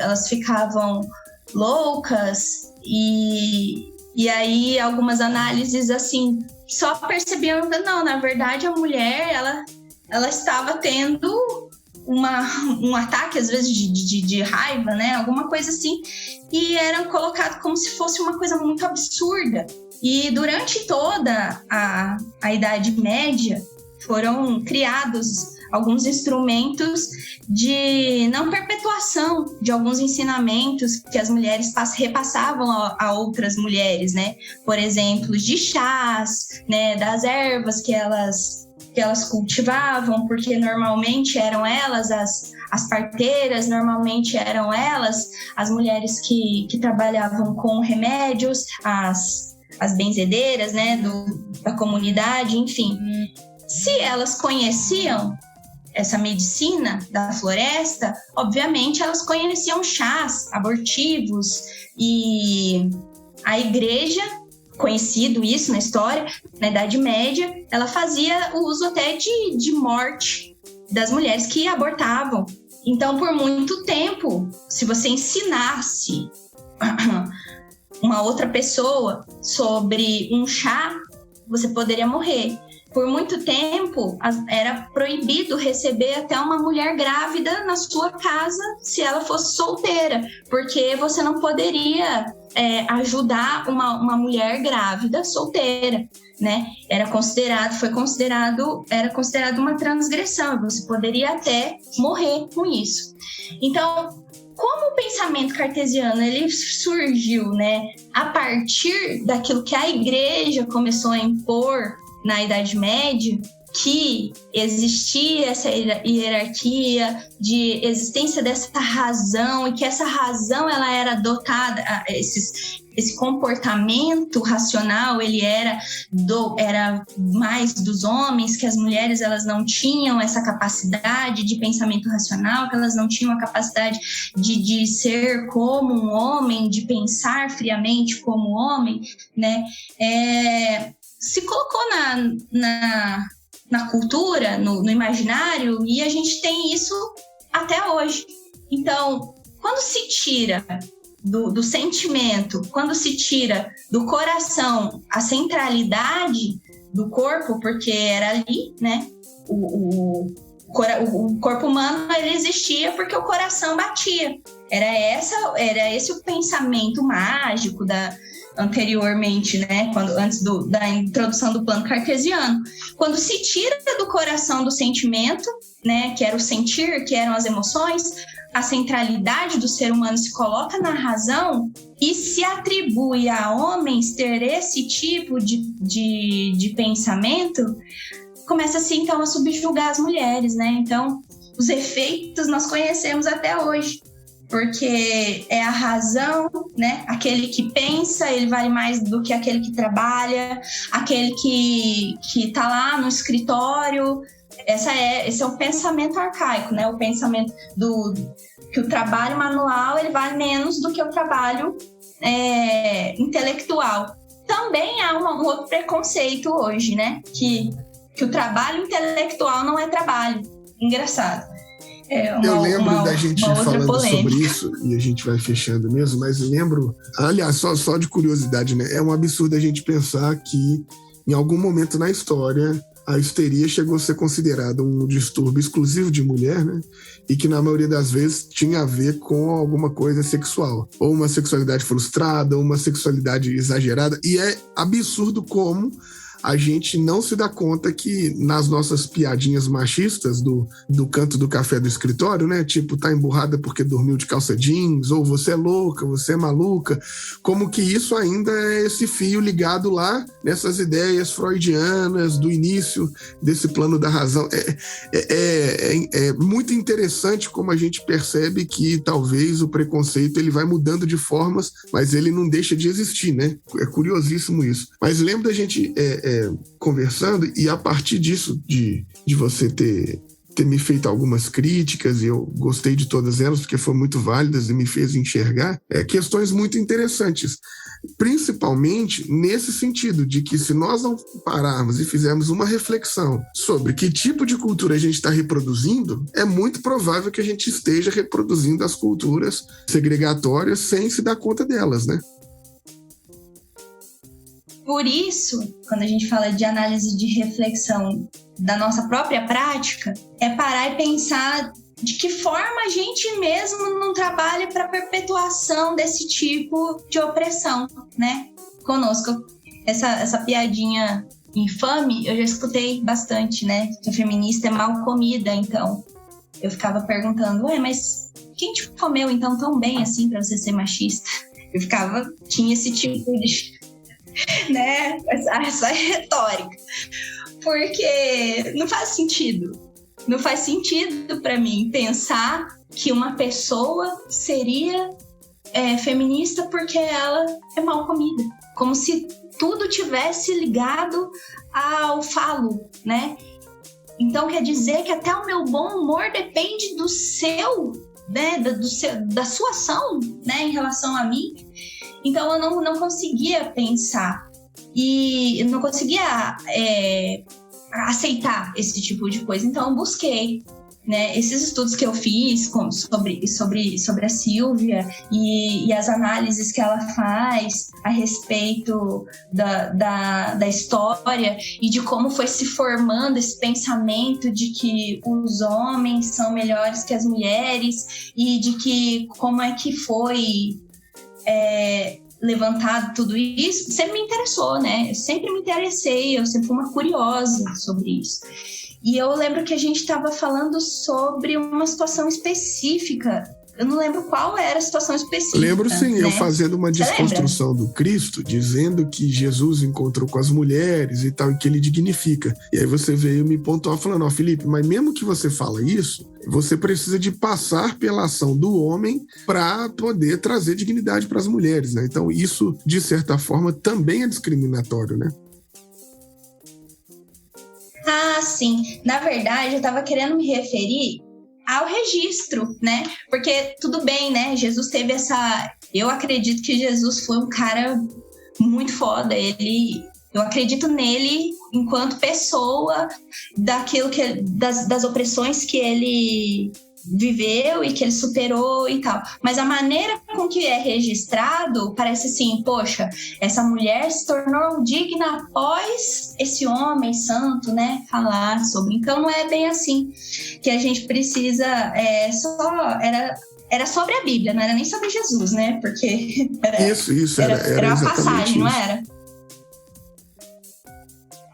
A: elas ficavam loucas, e aí algumas análises assim só percebiam que não, na verdade a mulher ela estava tendo um ataque, às vezes, de raiva, né? Alguma coisa assim. E era colocado como se fosse uma coisa muito absurda. E durante toda a Idade Média, foram criados alguns instrumentos de não perpetuação de alguns ensinamentos que as mulheres repassavam a outras mulheres, né? Por exemplo, de chás, né? Das ervas que elas cultivavam, porque normalmente eram elas as parteiras, normalmente eram elas as mulheres que trabalhavam com remédios, as benzedeiras, né, da comunidade, enfim. Se elas conheciam essa medicina da floresta, obviamente elas conheciam chás abortivos e a igreja, conhecido isso na história, na Idade Média, ela fazia o uso até de morte das mulheres que abortavam. Então, por muito tempo, se você ensinasse uma outra pessoa sobre um chá, você poderia morrer. Por muito tempo, era proibido receber até uma mulher grávida na sua casa se ela fosse solteira, porque você não poderia ajudar uma mulher grávida solteira, né? Era considerado uma transgressão, você poderia até morrer com isso. Então, como o pensamento cartesiano ele surgiu, né, a partir daquilo que a igreja começou a impor na Idade Média, que existia essa hierarquia de existência dessa razão e que essa razão ela era dotada, esse comportamento racional ele era mais dos homens, que as mulheres elas não tinham essa capacidade de pensamento racional, que elas não tinham a capacidade de ser como um homem, de pensar friamente como homem, né? Se colocou na cultura, no imaginário, e a gente tem isso até hoje. Então, quando se tira do sentimento, quando se tira do coração a centralidade do corpo, porque era ali, né? O corpo humano ele existia porque o coração batia. Era esse o pensamento mágico anteriormente, né? Antes da introdução do plano cartesiano. Quando se tira do coração do sentimento, né? Que era o sentir, que eram as emoções, a centralidade do ser humano se coloca na razão e se atribui a homens ter esse tipo de pensamento, começa-se então a subjugar as mulheres, né? Então, os efeitos nós conhecemos até hoje. Porque é a razão, né? Aquele que pensa, ele vale mais do que aquele que trabalha, aquele que tá lá no escritório. Esse é o pensamento arcaico, né? O pensamento que o trabalho manual ele vale menos do que o trabalho intelectual. Também há um outro preconceito hoje, né? Que o trabalho intelectual não é trabalho. Engraçado.
B: Eu lembro da gente falando polêmica sobre isso, e a gente vai fechando mesmo, mas lembro, aliás, só de curiosidade, né? É um absurdo a gente pensar que em algum momento na história a histeria chegou a ser considerada um distúrbio exclusivo de mulher, né? E que na maioria das vezes tinha a ver com alguma coisa sexual, ou uma sexualidade frustrada, ou uma sexualidade exagerada, e é absurdo como a gente não se dá conta que nas nossas piadinhas machistas do canto do café do escritório, né? Tipo, tá emburrada porque dormiu de calça jeans, ou você é louca, você é maluca, como que isso ainda é esse fio ligado lá nessas ideias freudianas do início desse plano da razão. É muito interessante como a gente percebe que talvez o preconceito ele vai mudando de formas, mas ele não deixa de existir, né? É curiosíssimo isso. Mas lembro da gente conversando, e a partir disso, de você ter me feito algumas críticas, e eu gostei de todas elas, porque foram muito válidas e me fez enxergar questões muito interessantes, principalmente nesse sentido, de que se nós não pararmos e fizermos uma reflexão sobre que tipo de cultura a gente está reproduzindo, é muito provável que a gente esteja reproduzindo as culturas segregatórias sem se dar conta delas, né?
A: Por isso, quando a gente fala de análise de reflexão da nossa própria prática, é parar e pensar de que forma a gente mesmo não trabalha para a perpetuação desse tipo de opressão, né? Conosco. Essa piadinha infame, eu já escutei bastante, né? Que a feminista é mal comida, então. Eu ficava perguntando, mas quem te comeu então tão bem assim para você ser machista? Tinha esse tipo de... né? Essa retórica. Porque não faz sentido. Não faz sentido para mim pensar que uma pessoa seria feminista porque ela é mal comida. Como se tudo tivesse ligado ao falo, né? Então quer dizer que até o meu bom humor depende do seu, né, da sua ação, né, em relação a mim. Então eu não conseguia pensar e eu não conseguia aceitar esse tipo de coisa. Então eu busquei, né, esses estudos que eu fiz sobre a Silvia e as análises que ela faz a respeito da história e de como foi se formando esse pensamento de que os homens são melhores que as mulheres e de que como é que foi levantado tudo isso, sempre me interessou, né? Eu sempre me interessei, eu sempre fui uma curiosa sobre isso. E eu lembro que a gente estava falando sobre uma situação específica. Eu não lembro qual era a situação específica.
B: Lembro sim, né? Eu fazendo uma desconstrução do Cristo, dizendo que Jesus encontrou com as mulheres e tal, e que ele dignifica. E aí você veio me pontuar falando, Felipe, mas mesmo que você fala isso, você precisa de passar pela ação do homem para poder trazer dignidade para as mulheres, né? Então isso, de certa forma, também é discriminatório, né?
A: Ah, sim. Na verdade, eu estava querendo me referir ao registro, né? Porque tudo bem, né? Jesus teve essa... Eu acredito que Jesus foi um cara muito foda. Eu acredito nele enquanto pessoa, daquilo que das opressões que ele viveu e que ele superou e tal. Mas a maneira com que é registrado parece assim, poxa, essa mulher se tornou digna após esse homem santo, né, falar sobre. Então não é bem assim que a gente precisa, era sobre a Bíblia, não era nem sobre Jesus, né, porque era a passagem, não era?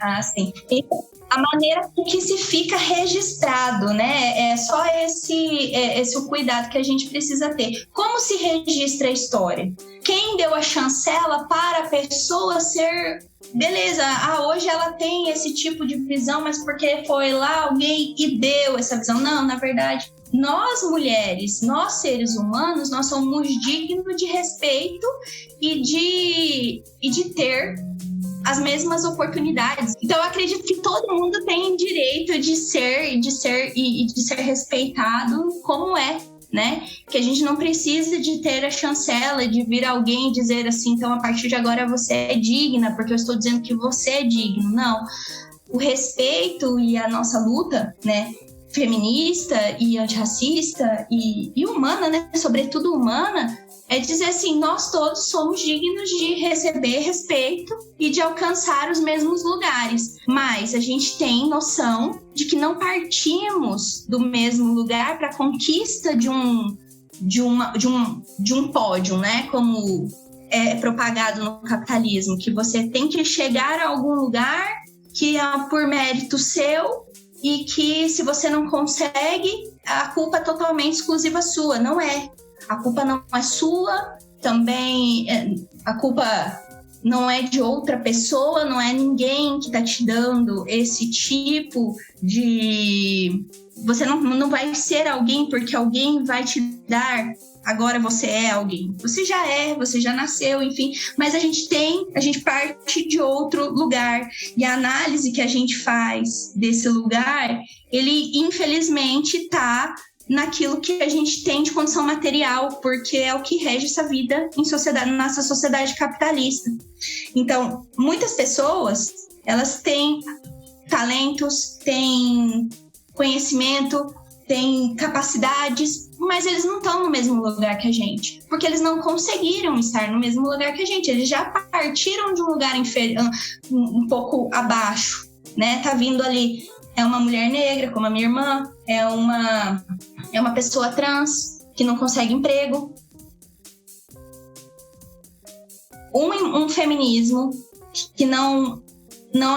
A: Ah, sim. E a maneira com que se fica registrado, né? É só esse o cuidado que a gente precisa ter. Como se registra a história? Quem deu a chancela para a pessoa ser... Beleza, hoje ela tem esse tipo de visão, mas porque foi lá alguém e deu essa visão? Não, na verdade, nós mulheres, nós seres humanos, nós somos dignos de respeito e de ter as mesmas oportunidades. Então eu acredito que todo mundo tem direito de ser respeitado como é, né? Que a gente não precisa de ter a chancela de vir alguém dizer assim, então a partir de agora você é digna, porque eu estou dizendo que você é digno. Não. O respeito e a nossa luta, né, feminista e antirracista e humana, né, sobretudo humana, é dizer assim, nós todos somos dignos de receber respeito e de alcançar os mesmos lugares. Mas a gente tem noção de que não partimos do mesmo lugar para a conquista de um pódio, né? Como é propagado no capitalismo, que você tem que chegar a algum lugar que é por mérito seu e que se você não consegue, a culpa é totalmente exclusiva sua. Não é. A culpa não é sua, também a culpa não é de outra pessoa, não é ninguém que está te dando esse tipo de... Você não vai ser alguém porque alguém vai te dar, agora você é alguém. Você já nasceu, enfim, mas a gente parte de outro lugar. E a análise que a gente faz desse lugar, ele infelizmente está naquilo que a gente tem de condição material, porque é o que rege essa vida em sociedade, nossa sociedade capitalista. Então, muitas pessoas, elas têm talentos, têm conhecimento, têm capacidades, mas eles não estão no mesmo lugar que a gente, porque eles não conseguiram estar no mesmo lugar que a gente, eles já partiram de um lugar um pouco abaixo, né? Tá vindo ali, é uma mulher negra, como a minha irmã, é uma pessoa trans que não consegue emprego. Um feminismo que não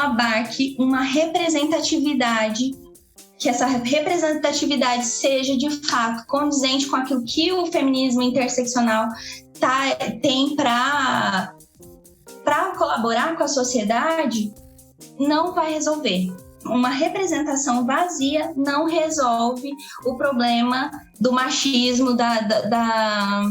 A: abarque uma representatividade, que essa representatividade seja de fato condizente com aquilo que o feminismo interseccional tem para colaborar com a sociedade, não vai resolver. Uma representação vazia não resolve o problema do machismo, da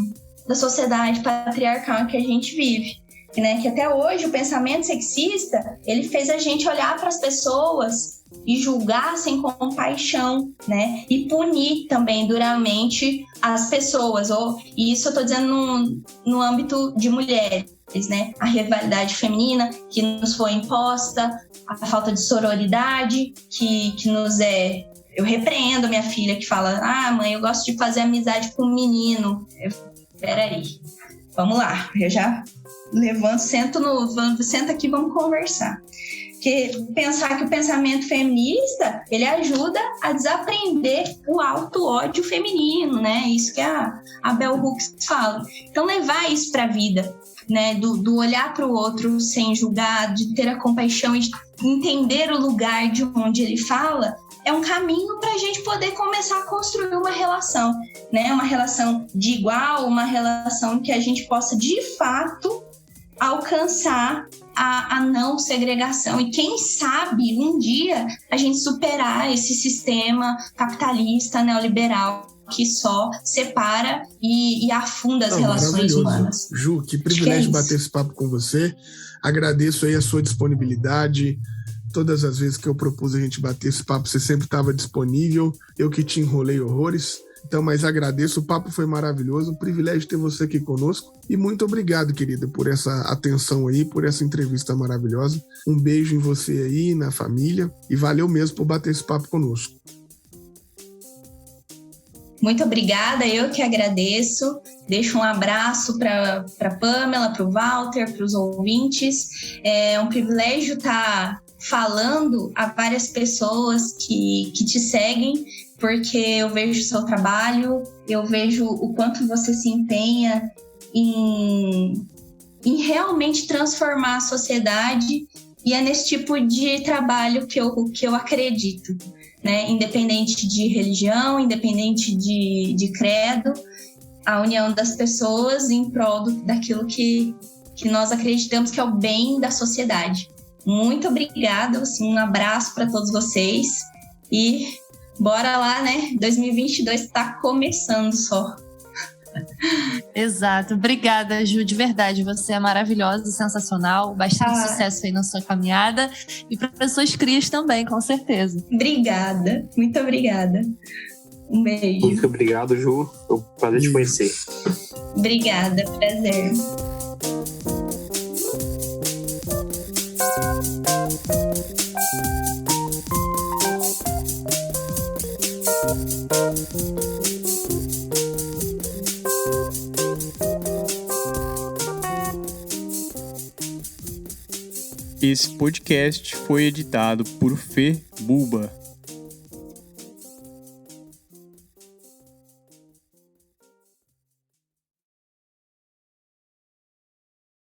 A: sociedade patriarcal que a gente vive, né? Que até hoje o pensamento sexista, ele fez a gente olhar para as pessoas e julgar sem compaixão, né? E punir também duramente as pessoas. E isso eu estou dizendo no âmbito de mulheres, né? A rivalidade feminina que nos foi imposta, a falta de sororidade que nos é... Eu repreendo minha filha que fala: mãe, eu gosto de fazer amizade com um menino. Peraí, vamos lá. Eu já levanto, senta aqui, vamos conversar. Porque pensar que o pensamento feminista, ele ajuda a desaprender o auto-ódio feminino, né? Isso que a Bell Hooks fala. Então, levar isso para a vida, né? Do olhar para o outro sem julgar, de ter a compaixão e de entender o lugar de onde ele fala, é um caminho para a gente poder começar a construir uma relação, né? Uma relação de igual, uma relação que a gente possa, de fato, alcançar a não segregação. E quem sabe um dia a gente superar esse sistema capitalista neoliberal que só separa e afunda as relações humanas.
B: Ju, que privilégio bater esse papo com você. Agradeço aí a sua disponibilidade. Todas as vezes que eu propus a gente bater esse papo, você sempre estava disponível. Eu que te enrolei horrores. Então, mas agradeço, o papo foi maravilhoso, um privilégio ter você aqui conosco. E muito obrigado, querida, por essa atenção aí, por essa entrevista maravilhosa. Um beijo em você aí, na família, e valeu mesmo por bater esse papo conosco.
A: Muito obrigada, eu que agradeço. Deixo um abraço para a Pamela, para o Walter, para os ouvintes. É um privilégio estar falando a várias pessoas que te seguem, porque eu vejo o seu trabalho, eu vejo o quanto você se empenha em realmente transformar a sociedade, e é nesse tipo de trabalho que eu acredito, né? Independente de religião, independente de credo, a união das pessoas em prol daquilo que nós acreditamos que é o bem da sociedade. Muito obrigada, assim, um abraço para todos vocês e bora lá, né? 2022 está começando só.
D: Exato. Obrigada, Ju, de verdade. Você é maravilhosa, sensacional. Bastante sucesso aí na sua caminhada. E para as suas crias também, com certeza.
A: Obrigada. Muito obrigada. Um beijo.
C: Muito obrigado, Ju. Foi um prazer te conhecer.
A: Obrigada. Prazer.
F: Esse podcast foi editado por Fê Buba.